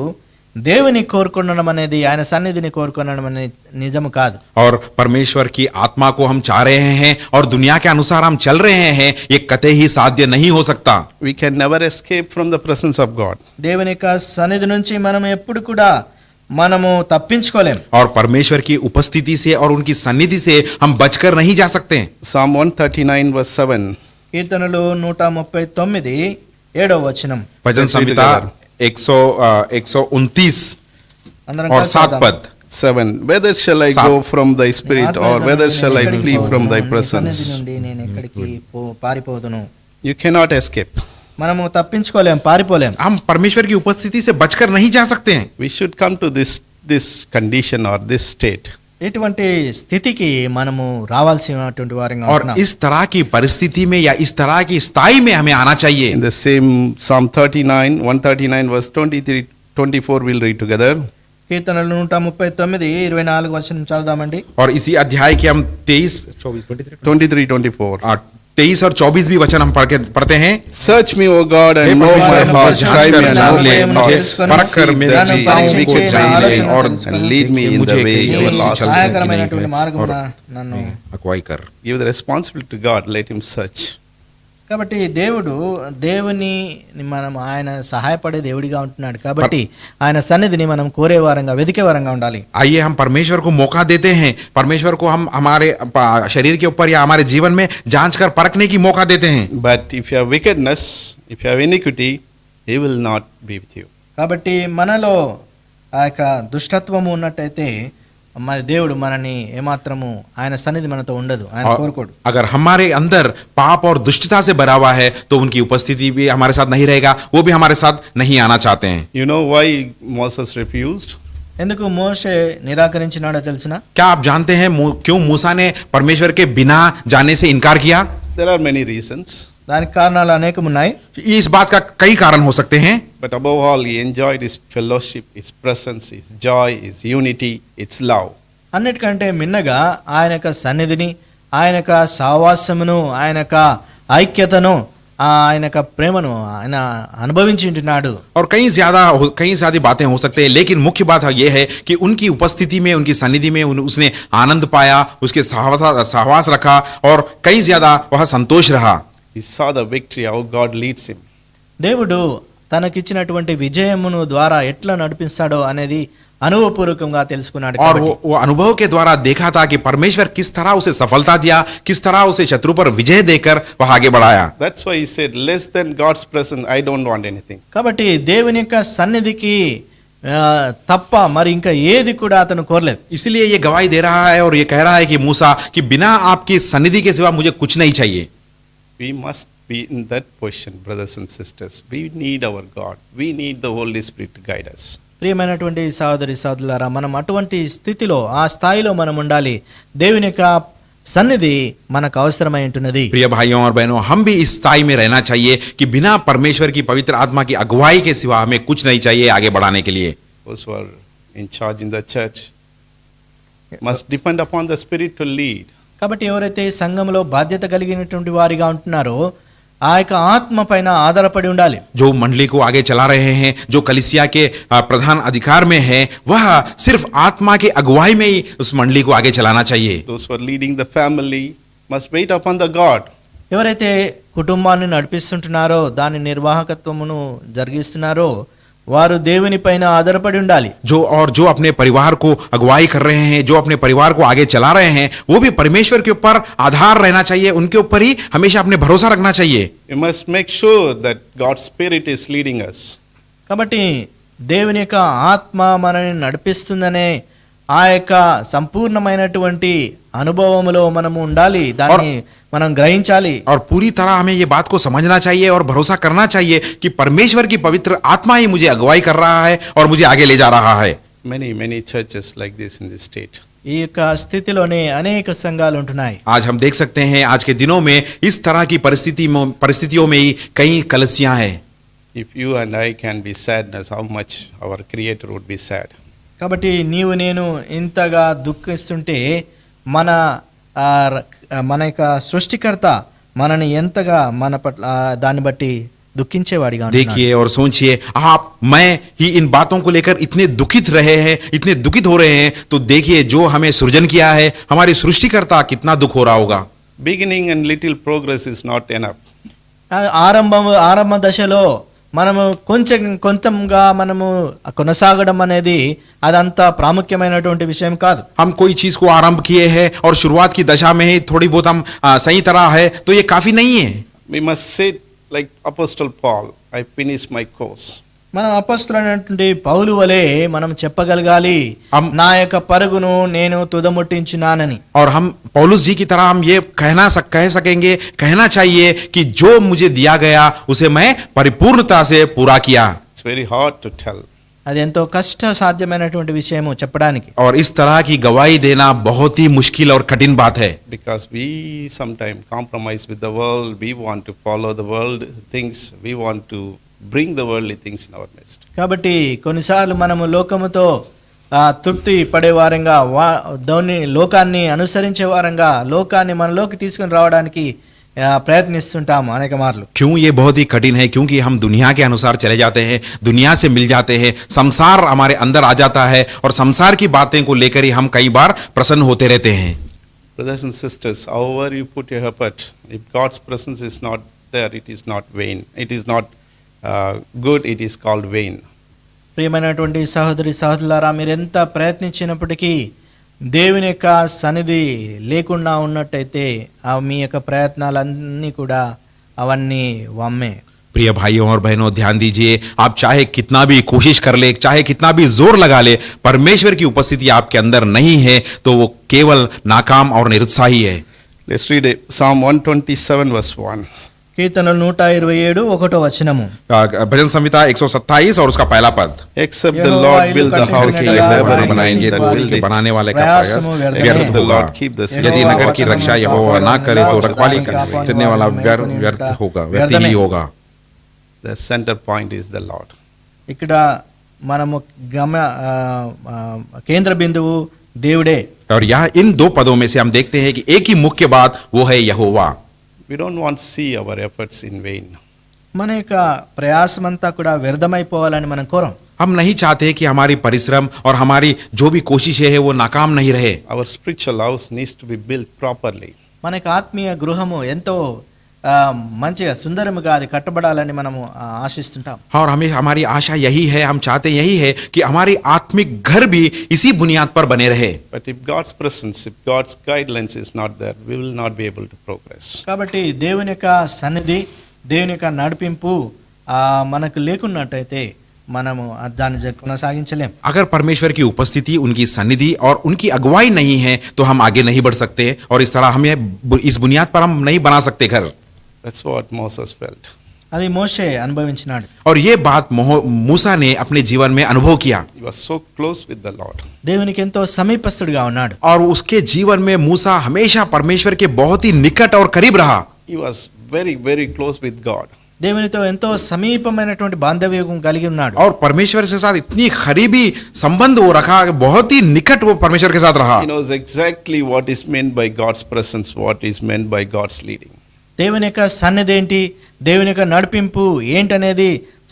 దేవుని కోరుకొనడం అనేది, ఆయన సన్నిధిని కోరుకొనడం అనేది నిజము కాదు. और परमेश्वर की आत्मा को हम चाह रहे हैं और दुनिया के अनुसार हम चल रहे हैं, ये कतई ही साध्य नहीं हो सकता. We can never escape from the presence of God. దేవుని యొక్క సన్నిధి నుంచి మనం ఎప్పుడు కూడా మనము తప్పించుకోలేం. और परमेश्वर की उपस्थिति से और उनकी सन्निधि से हम बचकर नहीं जा सकते. Psalm 139 verse 7. కీర్తనలు 139 7వ వచనం. भजन संहिता 129 అందరం और కలిసి 7 చదువుదాం. पद. 7. Whether shall I go from thy spirit, or whether shall I flee from thy నీ presence? సన్నిధి నుండి నేను ఎక్కడికి పారిపోదును. You cannot escape. మనము తప్పించుకోలేం, పారిపోలేం. हम परमेश्वर की उपस्थिति से बचकर नहीं जा सकते हैं. We should come to this condition or this state. ఇటువంటి స్థితికి మనము రావాల్సినటువంటి వారంగా और ఉంటున్నాం. इस तरह की परिस्थिति में या इस तरह की स्थाई में हमें आना चाहिए. In the same Psalm 139 verse 23-24 we'll read together. కీర్తనలు 139 24 వచనం చదువుదామండి. और इसी अध्याय के हम 23-24. 23 और 24 भी वचन हम पढ़ते हैं. Search me, O God, and know my heart. Try me and know my thoughts. परख कर मेरे See चिंताओं that को wicked जान ले way और and lead me in the way मुझे everlasting. సహాయకరమైనటువంటి మార్గమున నన్ను. अगुवाई कर. Give the responsibility to God. Let him search. కాబట్టి దేవుని మనం ఆయన సహాయపడే దేవుడిగా ఉంటున్నాడు కాబట్టి ఆయన సన్నిధిని మనం కోరే వారంగా, వెతికే వారంగా ఉండాలి. आइए हम परमेश्वर को मौका देते हैं, परमेश्वर को हम हमारे शरीर के ऊपर या हमारे जीवन में जांच कर परखने की मौका देते हैं. But if you have wickedness, if you have iniquity, he will not be with you. కాబట్టి మనలో ఆ యొక్క దుష్టత్వము ఉన్నట్టయితే మరి దేవుడు మనని ఏమాత్రము, ఆయన సన్నిధి మనతో ఉండదు, ఆయన కోరుకోడు. अगर हमारे अंदर पाप और दुष्टता से भरा हुआ है तो उनकी उपस्थिति भी हमारे साथ नहीं रहेगा, वो भी हमारे साथ नहीं आना चाहते हैं. You know why Moses refused? ఎందుకు మోషే నిరాకరించినాడో తెలుసునా? क्या आप जानते हैं क्यों मूसा ने परमेश्वर के बिना जाने से इनकार किया? There are many reasons. దానికి కారణాలు అనేకం ఉన్నాయి. इस बात का कई कारण हो सकते हैं. But above all, he enjoyed his fellowship, his presence, his joy, his unity, its love. అన్నిటికంటే మిన్నగా ఆయన యొక్క సన్నిధిని, ఆయన యొక్క సావాసమును, ఆయన యొక్క ఐక్యతను, ఆయన యొక్క ప్రేమను ఆయన అనుభవించి ఉంటున్నాడు. और कई सारी बातें हो सकते हैं, लेकिन मुख्य बात यह है कि उनकी उपस्थिति में, उनकी सन्निधि में उसने आनंद पाया, उसके सहवास रखा और कई ज्यादा वह संतोष रहा. He saw the victory, how God leads him. దేవుడు తనకిచ్చినటువంటి విజయమును ద్వారా ఎట్లా నడిపిస్తాడో అనేది అనుభవపూర్వకంగా తెలుసుకున్నాడు. और वो अनुभव के द्वारा देखा था कि परमेश्वर किस तरह उसे सफलता दिया, किस तरह उसे शत्रु पर विजय देकर वह आगे बढ़ाया. That's why he said, less than God's presence, I don't want anything. కాబట్టి దేవుని యొక్క సన్నిధికి తప్ప మరి ఇంకా ఏది కూడా అతను కోరలేదు. इसलिए ये गवाही दे रहा है और ये कह रहा है कि मूसा कि बिना आपकी सन्निधि के सिवा मुझे कुछ नहीं चाहिए. We must be in that position, brothers and sisters. We need our God. We need the Holy Spirit to guide us. ప్రియమైనటువంటి సహోదరి సహోదరులారా, మనం అటువంటి స్థితిలో ఆ స్థాయిలో మనం ఉండాలి. దేవుని యొక్క సన్నిధి మనకు అవసరమై ఉంటున్నది. प्रिय भाइयों और बहनों, हम भी इस स्थाई में रहना चाहिए कि बिना परमेश्वर की पवित्र आत्मा की अगुवाई के सिवा हमें कुछ नहीं चाहिए आगे बढ़ाने के लिए. Those who are in charge in the church must depend upon the Spirit to lead. కాబట్టి ఎవరైతే సంఘంలో బాధ్యత కలిగినటువంటి వారిగా ఉంటున్నారో ఆ యొక్క ఆత్మ పైన ఆధారపడి ఉండాలి. जो मंडली को आगे चला रहे हैं, जो कलीसिया के प्रधान अधिकार में है, वह सिर्फ आत्मा के अगुवाई में ही उस मंडली को आगे चलाना चाहिए. Those who are leading the family must wait upon the God. ఎవరైతే కుటుంబాన్ని నడిపిస్తుంటున్నారో దాని నిర్వాహకత్వమును జరిగిస్తున్నారో వారు దేవుని పైన ఆధారపడి ఉండాలి. जो अपने परिवार को अगुवाई कर रहे हैं, जो अपने परिवार को आगे चला रहे हैं, वो भी परमेश्वर के ऊपर आधार रहना चाहिए, उनके ऊपर ही हमेशा अपने भरोसा रखना चाहिए. We must make sure that God's Spirit is leading us. కాబట్టి దేవుని యొక్క ఆత్మ మనల్ని నడిపిస్తుందనే ఆ యొక్క సంపూర్ణమైనటువంటి అనుభవములో మనము ఉండాలి, దాన్ని మనం గ్రహించాలి. और पूरी तरह हमें ये बात को समझना चाहिए और भरोसा करना चाहिए कि परमेश्वर की पवित्र आत्मा ही मुझे अगुवाई कर रहा है और मुझे आगे ले जा रहा है. Many churches like this in this state. ఈ యొక్క స్థితిలోనే అనేక సంఘాలు ఉంటున్నాయి. आज हम देख सकते हैं आज के दिनों में इस तरह की परिस्थितियों में ही कई कलसियां हैं. If you and I can be sadness, how much our Creator would be sad. కాబట్టి నీవు నేను ఇంతగా దుఃఖిస్తుంటే మన మన యొక్క సృష్టికర్త మనని ఎంతగా మన పట్ల దాన్ని బట్టి దుఃఖించేవాడిగా ఉంటున్నాడు. देखिए और सोचिए, आप मैं ही इन बातों को लेकर इतने दुखित रहे हैं, इतने दुखित हो रहे हैं, तो देखिए जो हमें सृजन किया है, हमारे सृष्टिकर्ता कितना दुख हो रहा होगा. Beginning and little progress is not enough. ఆరంభ దశలో మనము కొంచెంగా మనము కొనసాగడం అనేది అదంతా ప్రాముఖ్యమైనటువంటి విషయం కాదు. हम कोई चीज को आरंभ किए हैं और शुरुआत की दशा में ही थोड़ी बहुत हम सही तरह है, तो ये काफी नहीं है. We must say like Apostle Paul, I finished my course. మనం అపొస్తలుడైనటువంటి పౌలు వలె మనం చెప్పగలగాలి, నా యొక్క పరుగును నేను తుదముట్టించున్నానని. और हम पौलुस जी की तरह हम ये कह सकेंगे, कहना चाहिए कि जो मुझे दिया गया उसे मैं परिपूर्णता से पूरा किया. It's very hard to tell. అది ఎంతో కష్ట సాధ్యమైనటువంటి విషయము చెప్పడానికి. और इस तरह की गवाही देना बहुत ही मुश्किल और कठिन बात है. Because we sometimes compromise with the world, we want to follow the world things, we want to bring the worldly things in our midst. కాబట్టి కొన్నిసార్లు మనము లోకముతో తృప్తి పడే వారంగా లోకాన్ని అనుసరించే వారంగా లోకాన్ని మనలోకి తీసుకుని రావడానికి ప్రయత్నిస్తుంటాము అనేక మార్లు. क्यों ये बहुत ही कठिन है? क्योंकि हम दुनिया के अनुसार चले जाते हैं, दुनिया से मिल जाते हैं, संसार हमारे अंदर आ जाता है और संसार की बातें को लेकर ही हम कई बार प्रसन्न होते रहते हैं. Brothers and sisters, however you put your effort, if God's presence is not there, it is not vain. It is not good, it is called vain. ప్రియమైనటువంటి సహోదరి సహోదరులారా, మీరు ఎంత ప్రయత్నించినప్పటికీ దేవుని యొక్క సన్నిధి లేకుండా ఉన్నట్టయితే మీ యొక్క ప్రయత్నాలన్నీ కూడా అవన్నీ వమ్మే. प्रिय भाइयों और बहनों, ध्यान दीजिए, आप चाहे कितना भी कोशिश कर ले, चाहे कितना भी जोर लगा ले, परमेश्वर की उपस्थिति आपके अंदर नहीं है तो वो केवल नाकाम और निरुत्साही है. Let's read Psalm 127 verse 1. కీర్తనలు 127 1వ వచనము. भजन संहिता 127 और उसका पहला पद. Except the Lord build the house, they labor in बनाएंगे तो उसके बनाने वाले का प्रयास व्यर्थ होगा. यदि नगर की रक्षा यहोवा ना करे तो रखवाली करने वाला व्यर्थ होगा, व्यर्थ ही होगा. The center point is the Lord. ఇక్కడ మనము కేంద్ర బిందువు దేవుడే. और यहाँ इन दो पदों में से हम देखते हैं कि एक ही मुख्य बात वो है यहोवा. We don't want to see our efforts in vain. మన యొక్క ప్రయాసమంతా కూడా వ్యర్థమైపోవాలని మనం కోరం. हम नहीं चाहते कि हमारी परिश्रम और हमारी जो भी कोशिशें हैं वो नाकाम नहीं रहे. Our spiritual house needs to be built properly. మన యొక్క ఆత్మీయ గృహము ఎంతో మంచిగా సుందరముగా అది కట్టబడాలని మనము ఆశిస్తుంటాం. और हमें हमारी आशा यही है, हम चाहते यही है कि हमारी आत्मिक घर भी इसी बुनियाद पर बने रहे. But if God's presence, if God's guidelines is not there, we will not be able to progress. కాబట్టి దేవుని యొక్క సన్నిధి, దేవుని యొక్క నడిపింపు మనకు లేకున్నట్టయితే మనము దాన్ని కొనసాగించలేం. अगर परमेश्वर की उपस्थिति, उनकी सन्निधि और उनकी अगुवाई नहीं है तो हम आगे नहीं बढ़ सकते और इस तरह हमें इस बुनियाद पर हम नहीं बना सकते घर. That's what Moses felt. అది మోషే అనుభవించినాడు. और ये बात मूसा ने अपने जीवन में अनुभव किया He was so close with the Lord. దేవునికి ఎంతో సమీపస్తుడిగా ఉన్నాడు. और उसके जीवन में मूसा हमेशा परमेश्वर के बहुत ही निकट और करीब रहा. He was very, very close with God. దేవునితో ఎంతో సమీపమైనటువంటి బాంధవ్యం కలిగి ఉన్నాడు. और परमेश्वर के साथ इतनी करीबी संबंध वो रखा, बहुत ही निकट वो परमेश्वर के साथ रहा. He knows exactly what is meant by God's presence, what is meant by God's leading. దేవుని యొక్క సన్నిధి ఏంటి, దేవుని యొక్క నడిపింపు ఏంటనేది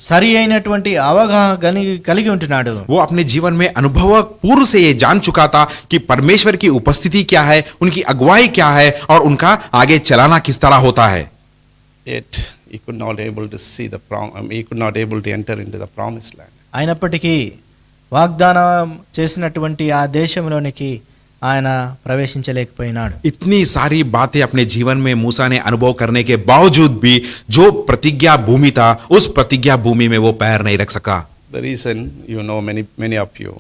సరి అయినటువంటి అవగాహన కలిగి ఉంటున్నాడు. वो अपने जीवन में अनुभव पूर्व से ये जान चुका था कि परमेश्वर की उपस्थिति क्या है, उनकी अगुवाई क्या है और उनका आगे चलाना किस तरह होता है. Yet he could not able to see the he could not able to enter into the promised land. అయినప్పటికీ వాగ్దానం చేసినటువంటి ఆ దేశంలోనికి ఆయన ప్రవేశించలేకపోయినాడు. इतनी सारी बातें अपने जीवन में मूसा ने अनुभव करने के बावजूद भी जो प्रतिज्ञा भूमि था, उस प्रतिज्ञा भूमि में वो पैर नहीं रख सका. The reason, you know, many of you,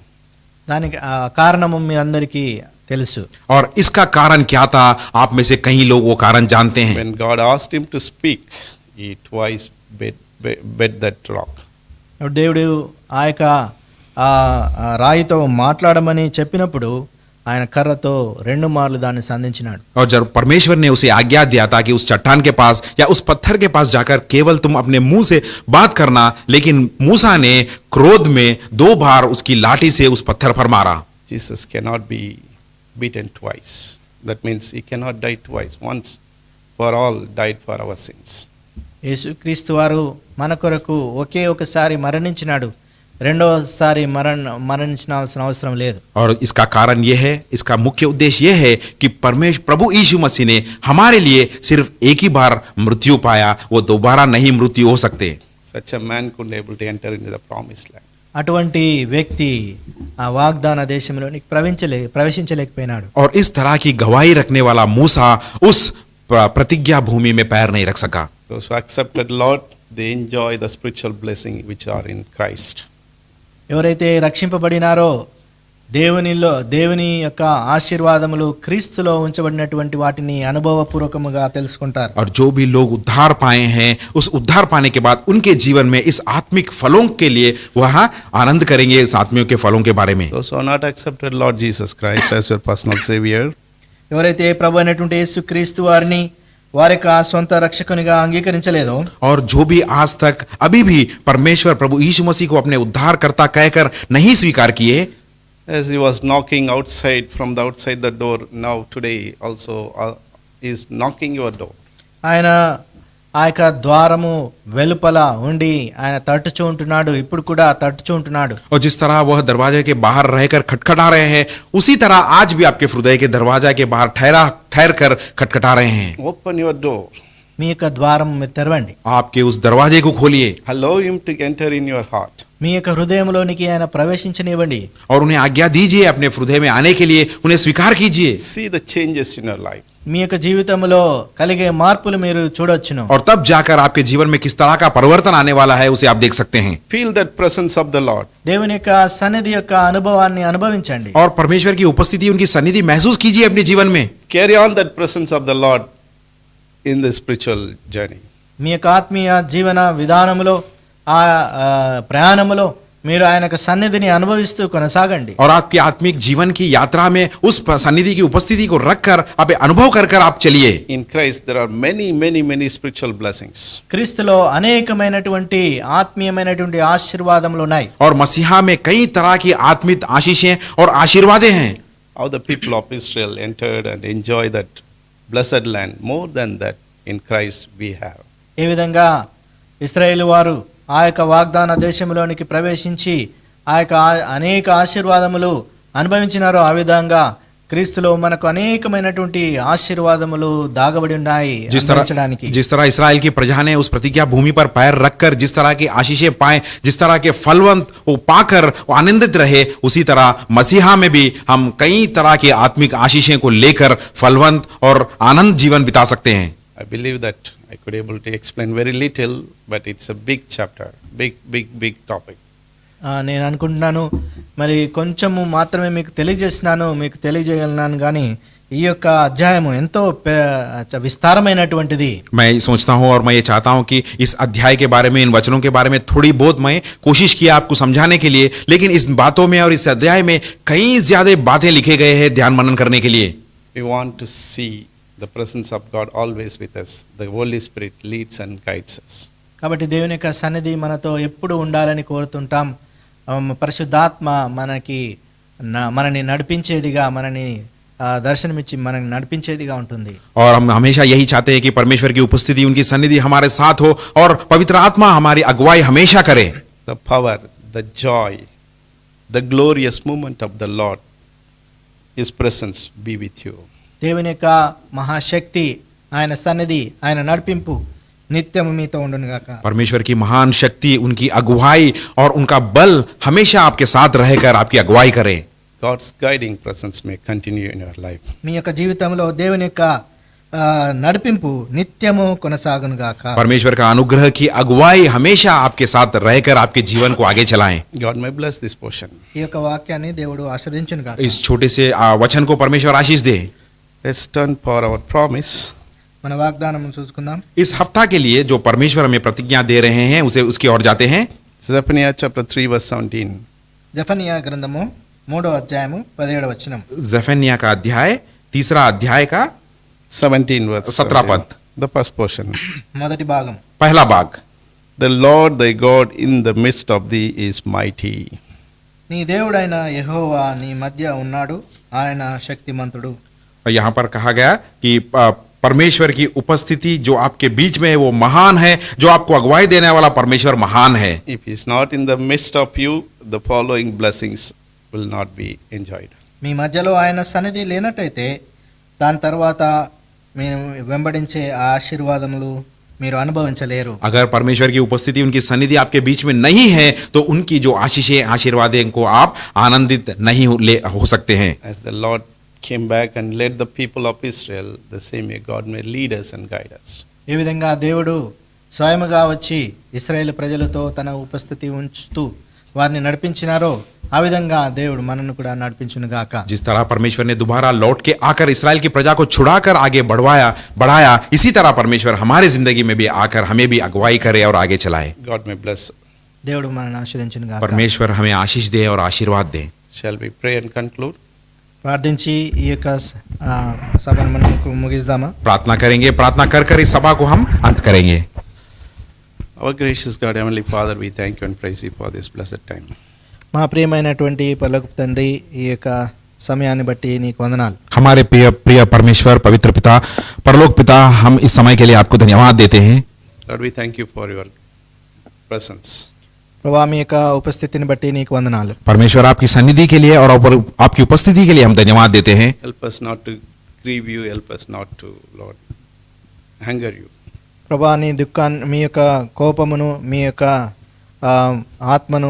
దానికి ఆ కారణము మీ అందరికీ తెలుసు. और इसका कारण क्या था, आप में से कई लोग वो कारण जानते हैं. when God asked him to speak, he twice bet that rock. దేవుడు ఆ యొక్క ఆ రాయితో మాట్లాడమని చెప్పినప్పుడు ఆయన కర్రతో 2 మార్లు దాన్ని సంధించినాడు. और जब परमेश्वर ने उसे आज्ञा दिया था कि उस चट्टान के पास या उस पत्थर के पास जाकर केवल तुम अपने मुंह से बात करना, लेकिन मूसा ने क्रोध में 2 बार उसकी लाठी से उस पत्थर पर मारा. Jesus cannot be beaten twice. That means he cannot die twice. Once for all died for our sins. యేసుక్రీస్తు వారు మన కొరకు ఒకసారి మరణించినాడు, రెండోసారి మరణించాల్సిన అవసరం లేదు. और इसका कारण यह है, इसका मुख्य उद्देश्य यह है कि प्रभु यीशु मसीह ने हमारे लिए सिर्फ एक ही बार मृत्यु पाया, वो दोबारा नहीं मृत्यु हो सकते. Such a man couldn't able to enter into the promised land. అటువంటి వ్యక్తి ఆ వాగ్దాన దేశంలోనికి ప్రవేశించలేకపోయినాడు. और इस तरह की गवाही रखने वाला मूसा उस प्रतिज्ञा भूमि में पैर नहीं रख सका. Those who accepted Lord, they enjoy the spiritual blessing which are in Christ. ఎవరైతే రక్షింపబడినారో దేవుని యొక్క ఆశీర్వాదములు క్రీస్తులో ఉంచబడినటువంటి వాటిని అనుభవపూర్వకముగా తెలుసుకుంటారు. और जो भी लोग उद्धार पाए हैं, उस उद्धार पाने के बाद उनके जीवन में इस आत्मिक फलों के लिए वह आनंद करेंगे, इस आत्मियों के फलों के बारे में. Those who are not accepted Lord Jesus Christ as your personal Savior, ఎవరైతే ప్రభు అయినటువంటి యేసుక్రీస్తు వారిని వారి యొక్క సొంత రక్షకునిగా అంగీకరించలేదో, और जो भी आज तक अभी भी परमेश्वर प्रभु यीशु मसीह को अपने उद्धारकर्ता कहकर नहीं स्वीकार किए, as he was knocking outside from the outside the door, now today also is knocking your door. ఆయన ఆ యొక్క ద్వారము వెలుపల ఉండి ఆయన తట్టుచూ ఉంటున్నాడు, ఇప్పుడు కూడా తట్టుచూ ఉంటున్నాడు. और जिस तरह वह दरवाजे के बाहर रहकर खटखटा रहे हैं, उसी तरह आज भी आपके हृदय के दरवाजा के बाहर ठहर कर खटखटा रहे हैं. Open your door. మీ యొక్క ద్వారం మీరు తెరవండి. आपके उस दरवाजे को खोलिए Allow him to enter in your heart. మీ యొక్క హృదయంలోనికి ఆయన ప్రవేశించనివ్వండి. और उन्हें आज्ञा दीजिए अपने हृदय में आने के लिए, उन्हें स्वीकार कीजिए. See the changes in your life. మీ యొక్క జీవితంలో కలిగే మార్పులు మీరు చూడొచ్చును. और तब जाकर आपके जीवन में किस तरह का परिवर्तन आने वाला है, उसे आप देख सकते हैं. Feel that presence of the Lord. దేవుని యొక్క సన్నిధి యొక్క అనుభవాన్ని అనుభవించండి. और परमेश्वर की उपस्थिति, उनकी सन्निधि महसूस कीजिए अपने जीवन में. Carry on that presence of the Lord in the spiritual journey. మీ యొక్క ఆత్మీయ జీవన విధానములో ఆ ప్రయాణములో మీరు ఆయన యొక్క సన్నిధిని అనుభవిస్తూ కొనసాగండి. और आपके आत्मिक जीवन की यात्रा में उस सन्निधि की उपस्थिति को रखकर आप अनुभव कर आप चलिए. In Christ there are many spiritual blessings. క్రీస్తులో అనేకమైనటువంటి ఆత్మీయమైనటువంటి ఆశీర్వాదములు ఉన్నాయి. और मसीहा में कई तरह की आत्मिक आशीषें और आशीर्वादें हैं. How the people of Israel entered and enjoy that blessed land more than that in Christ we have. ఏ విధంగా ఇశ్రాయేలు వారు ఆ యొక్క వాగ్దాన దేశంలోనికి ప్రవేశించి ఆ యొక్క అనేక ఆశీర్వాదములు అనుభవించినారో, ఆ విధంగా క్రీస్తులో మనకు అనేకమైనటువంటి ఆశీర్వాదములు దాగబడి ఉన్నాయి. जिस तरह इस्राएल की प्रजा ने उस प्रतिज्ञा भूमि पर पैर रखकर जिस तरह की आशीषें पाए, जिस तरह के फलवंत वो पाकर वो आनंदित रहे, उसी तरह मसीहा में भी हम कई तरह की आत्मिक आशीषें को लेकर फलवंत और आनंद जीवन बिता सकते हैं. I believe that I could able to explain very little, but it's a big chapter, big topic. నేను అనుకుంటున్నాను మరి కొంచెము మాత్రమే మీకు తెలియజేసినాను, మీకు తెలియజేయగలను, కానీ ఈ యొక్క అధ్యాయము ఎంతో విస్తారమైనటువంటిది. मैं सोचता हूँ और मैं ये चाहता हूँ कि इस अध्याय के बारे में, इन वचनों के बारे में थोड़ी बहुत मैं कोशिश किया आपको समझाने के लिए, लेकिन इस बातों में और इस अध्याय में कई ज्यादा बातें लिखे गए हैं ध्यान मनन करने के लिए. We want to see the presence of God always with us. The Holy Spirit leads and guides us. కాబట్టి దేవుని యొక్క సన్నిధి మనతో ఎప్పుడు ఉండాలని కోరుతుంటాం. పరిశుద్ధాత్మ మనని నడిపించేదిగా, మనని దర్శనమిచ్చి మనని నడిపించేదిగా ఉంటుంది. और हम हमेशा यही चाहते हैं कि परमेश्वर की उपस्थिति, उनकी सन्निधि हमारे साथ हो और पवित्र आत्मा हमारी अगुवाई हमेशा करे. The power, the joy, the glorious movement of the Lord, His presence be with you. దేవుని యొక్క మహాశక్తి, ఆయన సన్నిధి, ఆయన నడిపింపు నిత్యం మీతో ఉండును గాక. परमेश्वर की महान शक्ति, उनकी अगुवाई और उनका बल हमेशा आपके साथ रहकर आपकी अगुवाई करे. God's guiding presence may continue in your life. మీ యొక్క జీవితంలో దేవుని యొక్క నడిపింపు నిత్యము కొనసాగును గాక. परमेश्वर का अनुग्रह की अगुवाई हमेशा आपके साथ रहकर आपके जीवन को आगे चलाएं. God may bless this portion. ఈ యొక్క వాక్యాన్ని దేవుడు ఆశీర్వదించును గాక. इस छोटे से वचन को परमेश्वर आशीष दे. Let's turn for our promise. మన వాగ్దానం చూసుకుందాం. इस हफ्ता के लिए जो परमेश्वर हमें प्रतिज्ञा दे रहे हैं उसे उसकी ओर जाते हैं. Zephaniah chapter 3 verse 17. జెఫన్యా గ్రంథము 3వ అధ్యాయము 17వ వచనం. ज़ेफन्याह का अध्याय, तीसरा अध्याय का 17 verse 17 पद. The first portion. మొదటి భాగం. पहला भाग. The Lord thy God in the midst of thee is mighty. నీ దేవుడైన యెహోవా నీ మధ్య ఉన్నాడు, ఆయన శక్తిమంతుడు. और यहाँ पर कहा गया कि परमेश्वर की उपस्थिति जो आपके बीच में है वो महान है, जो आपको अगुवाई देने वाला परमेश्वर महान है. If he is not in the midst of you, the following blessings will not be enjoyed. మీ మధ్యలో ఆయన సన్నిధి లేనట్టయితే దాని తర్వాత మీరు వెంబడించే ఆ ఆశీర్వాదములు మీరు అనుభవించలేరు. अगर परमेश्वर की उपस्थिति, उनकी सन्निधि आपके बीच में नहीं है तो उनकी जो आशीषें, आशीर्वादें को आप आनंदित नहीं हो सकते हैं. As the Lord came back and led the people of Israel, the same way God may lead us and guide us. ఈ విధంగా దేవుడు స్వయముగా వచ్చి ఇశ్రాయేలు ప్రజలతో తన ఉపస్థితి ఉంచుతూ వారిని నడిపించినారో ఆ విధంగా దేవుడు మనల్ని కూడా నడిపించును గాక. जिस तरह परमेश्वर ने दोबारा लौट के आकर इस्राएल की प्रजा को छुड़ाकर आगे बढ़ाया, इसी तरह परमेश्वर हमारे जिंदगी में भी आकर हमें भी अगुवाई करे और आगे चलाए. God may bless. దేవుడు మనల్ని ఆశీర్వదించును గాక. परमेश्वर हमें आशीष दे और आशीर्वाद दे. Shall we pray and conclude? ప్రార్థించి ఈ యొక్క సభను మనం ముగిద్దామా? प्रार्थना करेंगे. प्रार्थना कर कर इस सभा को हम अंत करेंगे. Our gracious God, Heavenly Father, we thank you and praise you for this blessed time. మా ప్రియమైనటువంటి పరలోకపు తండ్రి, ఈ యొక్క సమయాన్ని బట్టి నీకు వందనాలు. हमारे प्रिय प्रिय परमेश्वर, पवित्र पिता, परलोक पिता, हम इस समय के लिए आपको धन्यवाद देते हैं. Lord, we thank you for your presence. ప్రభా, మీ యొక్క ఉపస్థితిని బట్టి నీకు వందనాలు. परमेश्वर आपकी सन्निधि के लिए और आपकी उपस्थिति के लिए हम धन्यवाद देते हैं. Help us not to grieve you. Help us not to, Lord, anger you. ప్రభా, నీ దుఃఖాన్ని, మీ యొక్క కోపమును, మీ యొక్క ఆత్మను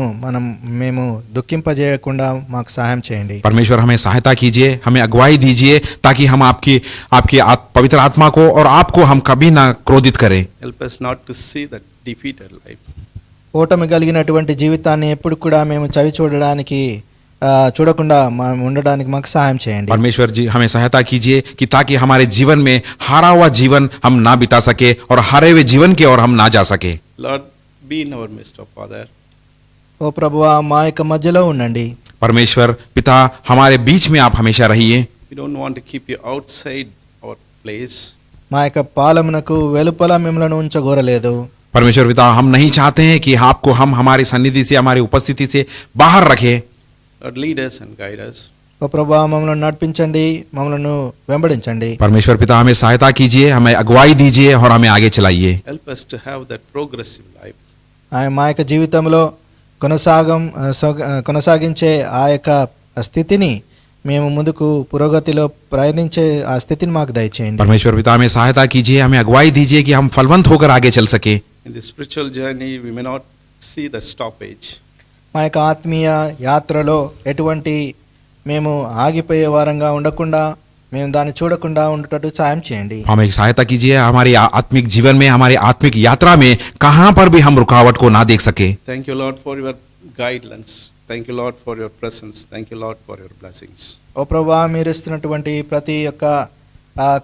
మేము దుఃఖింపజేయకుండా మాకు సహాయం చేయండి. परमेश्वर हमें सहायता कीजिए, हमें अगुवाई दीजिए ताकि हम आपकी पवित्र आत्मा को और आपको हम कभी ना क्रोधित करें. Help us not to see the defeated life. ఓటమి కలిగినటువంటి జీవితాన్ని ఎప్పుడు కూడా మేము చవి చూడకుండా ఉండడానికి మాకు సహాయం చేయండి. परमेश्वर जी हमें सहायता कीजिए कि ताकि हमारे जीवन में हारा हुआ जीवन हम ना बिता सके और हारे हुए जीवन की ओर हम ना जा सके. Lord, be in our midst, O Father. ఓ ప్రభువా, మా యొక్క మధ్యలో ఉండండి. परमेश्वर पिता, हमारे बीच में आप हमेशा रहिए. We don't want to keep you outside our place. మా యొక్క పాలమునకు వెలుపల మిమ్మల్ని ఉంచగోరలేదు. परमेश्वर पिता, हम नहीं चाहते हैं कि आपको हम हमारी सन्निधि से, हमारी उपस्थिति से बाहर रखें. Lord, lead us and guide us. ఓ ప్రభువా, మమ్మల్ని నడిపించండి, మమ్మల్ని వెంబడించండి. परमेश्वर पिता, हमें सहायता कीजिए, हमें अगुवाई दीजिए और हमें आगे चलाइए. Help us to have that progressive life. మా యొక్క జీవితంలో కొనసాగించే ఆ యొక్క స్థితిని మేము ముందుకు పురోగతిలో ప్రయాణించే ఆ స్థితిని మాకు దయచేయండి. परमेश्वर पिता, हमें सहायता कीजिए, हमें अगुवाई दीजिए कि हम फलवंत होकर आगे चल सके. In this spiritual journey, we may not see the stoppage. మా యొక్క ఆత్మీయ యాత్రలో ఎటువంటి మేము ఆగిపోయే వారంగా ఉండకుండా, మేము దాన్ని చూడకుండా ఉండేటట్టు సాయం చేయండి. हमें सहायता कीजिए, हमारी आत्मिक जीवन में, हमारी आत्मिक यात्रा में कहाँ पर भी हम रुकावट को ना देख सके. Thank you, Lord, for your guidance. Thank you, Lord, for your presence. Thank you, Lord, for your blessings. ఓ ప్రభువా, మీరు ఇస్తున్నటువంటి ప్రతి ఒక్క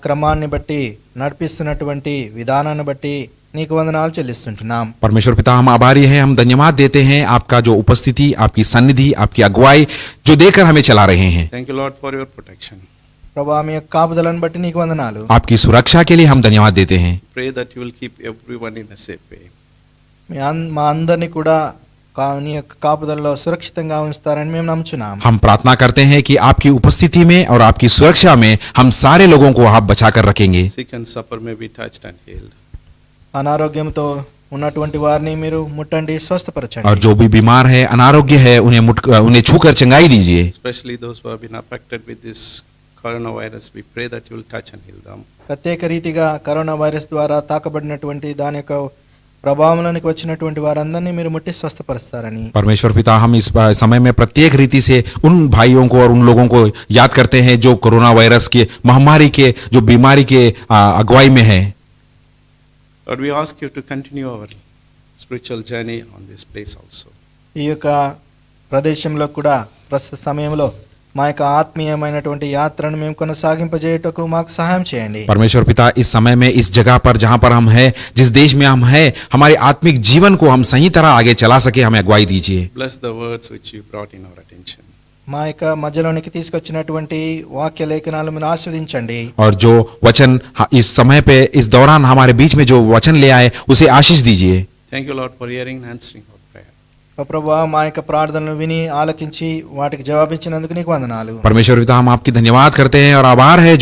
క్రమాన్ని బట్టి, నడిపిస్తున్నటువంటి విధానాన్ని బట్టి నీకు వందనాలు చెల్లిస్తుంటున్నాం. परमेश्वर पिता, हम आभारी हैं, हम धन्यवाद देते हैं आपका जो उपस्थिति, आपकी सन्निधि, आपकी अगुवाई जो देकर हमें चला रहे हैं. Thank you, Lord, for your protection. ప్రభువా, మీ యొక్క కాపుదలను బట్టి నీకు వందనాలు. आपकी सुरक्षा के लिए हम धन्यवाद देते हैं. Pray that you will keep everyone in a safe way. మా అందరినీ కూడా నీ యొక్క కాపుదలలో సురక్షితంగా ఉంచుతారని మేము నమ్ముచున్నాం. हम प्रार्थना करते हैं कि आपकी उपस्थिति में और आपकी सुरक्षा में हम सारे लोगों को आप बचाकर रखेंगे. Sick and suffer may be touched and healed. అనారోగ్యంతో ఉన్నటువంటి వారిని మీరు ముట్టండి, స్వస్థపరచండి. और जो भी बीमार है, अनारोग्य है, उन्हें छूकर चंगाई दीजिए. Especially those who have been affected with this coronavirus, we pray that you will touch and heal them. ప్రత్యేక రీతిగా కరోనా వైరస్ ద్వారా తాకబడినటువంటి దాని యొక్క ప్రభావంలోనికి వచ్చినటువంటి వారందరినీ మీరు ముట్టి స్వస్థపరుస్తారని. परमेश्वर पिता, हम इस समय में प्रत्येक रीति से उन भाइयों को और उन लोगों को याद करते हैं जो कोरोना वायरस के महामारी के जो बीमारी के अगुवाई में है. Lord, we ask you to continue our spiritual journey on this place also. ఈ యొక్క ప్రదేశంలో కూడా ప్రస్తుత సమయంలో మా యొక్క ఆత్మీయమైనటువంటి యాత్రను మేము కొనసాగింపజేయటకు మాకు సహాయం చేయండి. परमेश्वर पिता, इस समय में इस जगह पर जहां पर हम हैं, जिस देश में हम हैं, हमारे आत्मिक जीवन को हम सही तरह आगे चला सके, हमें अगुवाई दीजिए. Bless the words which you brought in our attention. మా యొక్క మధ్యలోనికి తీసుకొచ్చినటువంటి వాక్య లేఖనాలు మీరు ఆస్వాదించండి. और जो वचन इस समय पे इस दौरान हमारे बीच में जो वचन ले आए उसे आशीष दीजिए. Thank you, Lord, for hearing and answering our prayer. ఓ ప్రభువా, మా యొక్క ప్రార్థనలు విని ఆలకించి వాటికి జవాబిచ్చినందుకు నీకు వందనాలు. परमेश्वर पिता, हम आपकी धन्यवाद करते हैं और आभार है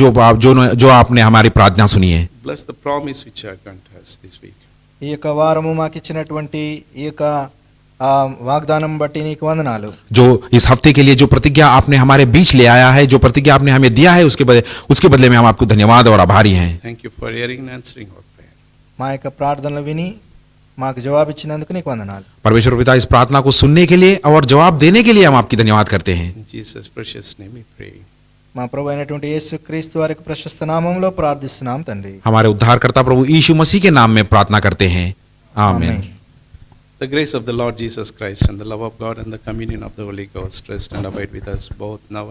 जो आपने हमारी प्रार्थना सुनी है. Bless the promise which you have granted us this week. ఈ యొక్క వారము మాకు ఇచ్చినటువంటి ఈ యొక్క వాగ్దానం బట్టి నీకు వందనాలు. जो इस हफ्ते के लिए जो प्रतिज्ञा आपने हमारे बीच ले आया है, जो प्रतिज्ञा आपने हमें दिया है, उसके बदले में हम आपको धन्यवाद और आभारी हैं. Thank you for hearing and answering our prayer. మా యొక్క ప్రార్థనలు విని మాకు జవాబిచ్చినందుకు నీకు వందనాలు. परमेश्वर पिता, इस प्रार्थना को सुनने के लिए और जवाब देने के लिए हम आपकी धन्यवाद करते हैं. In Jesus' precious name we pray. మా ప్రభు అయినటువంటి యేసు క్రీస్తు వారి ప్రశస్త నామంలో ప్రార్థిస్తున్నాం తండ్రి. हमारे उद्धारकर्ता प्रभु यीशु मसीह के नाम में प्रार्थना करते हैं. आमीन. आमीन. The grace of the Lord Jesus Christ and the love of God and the communion of the Holy Ghost rest and abide with us both now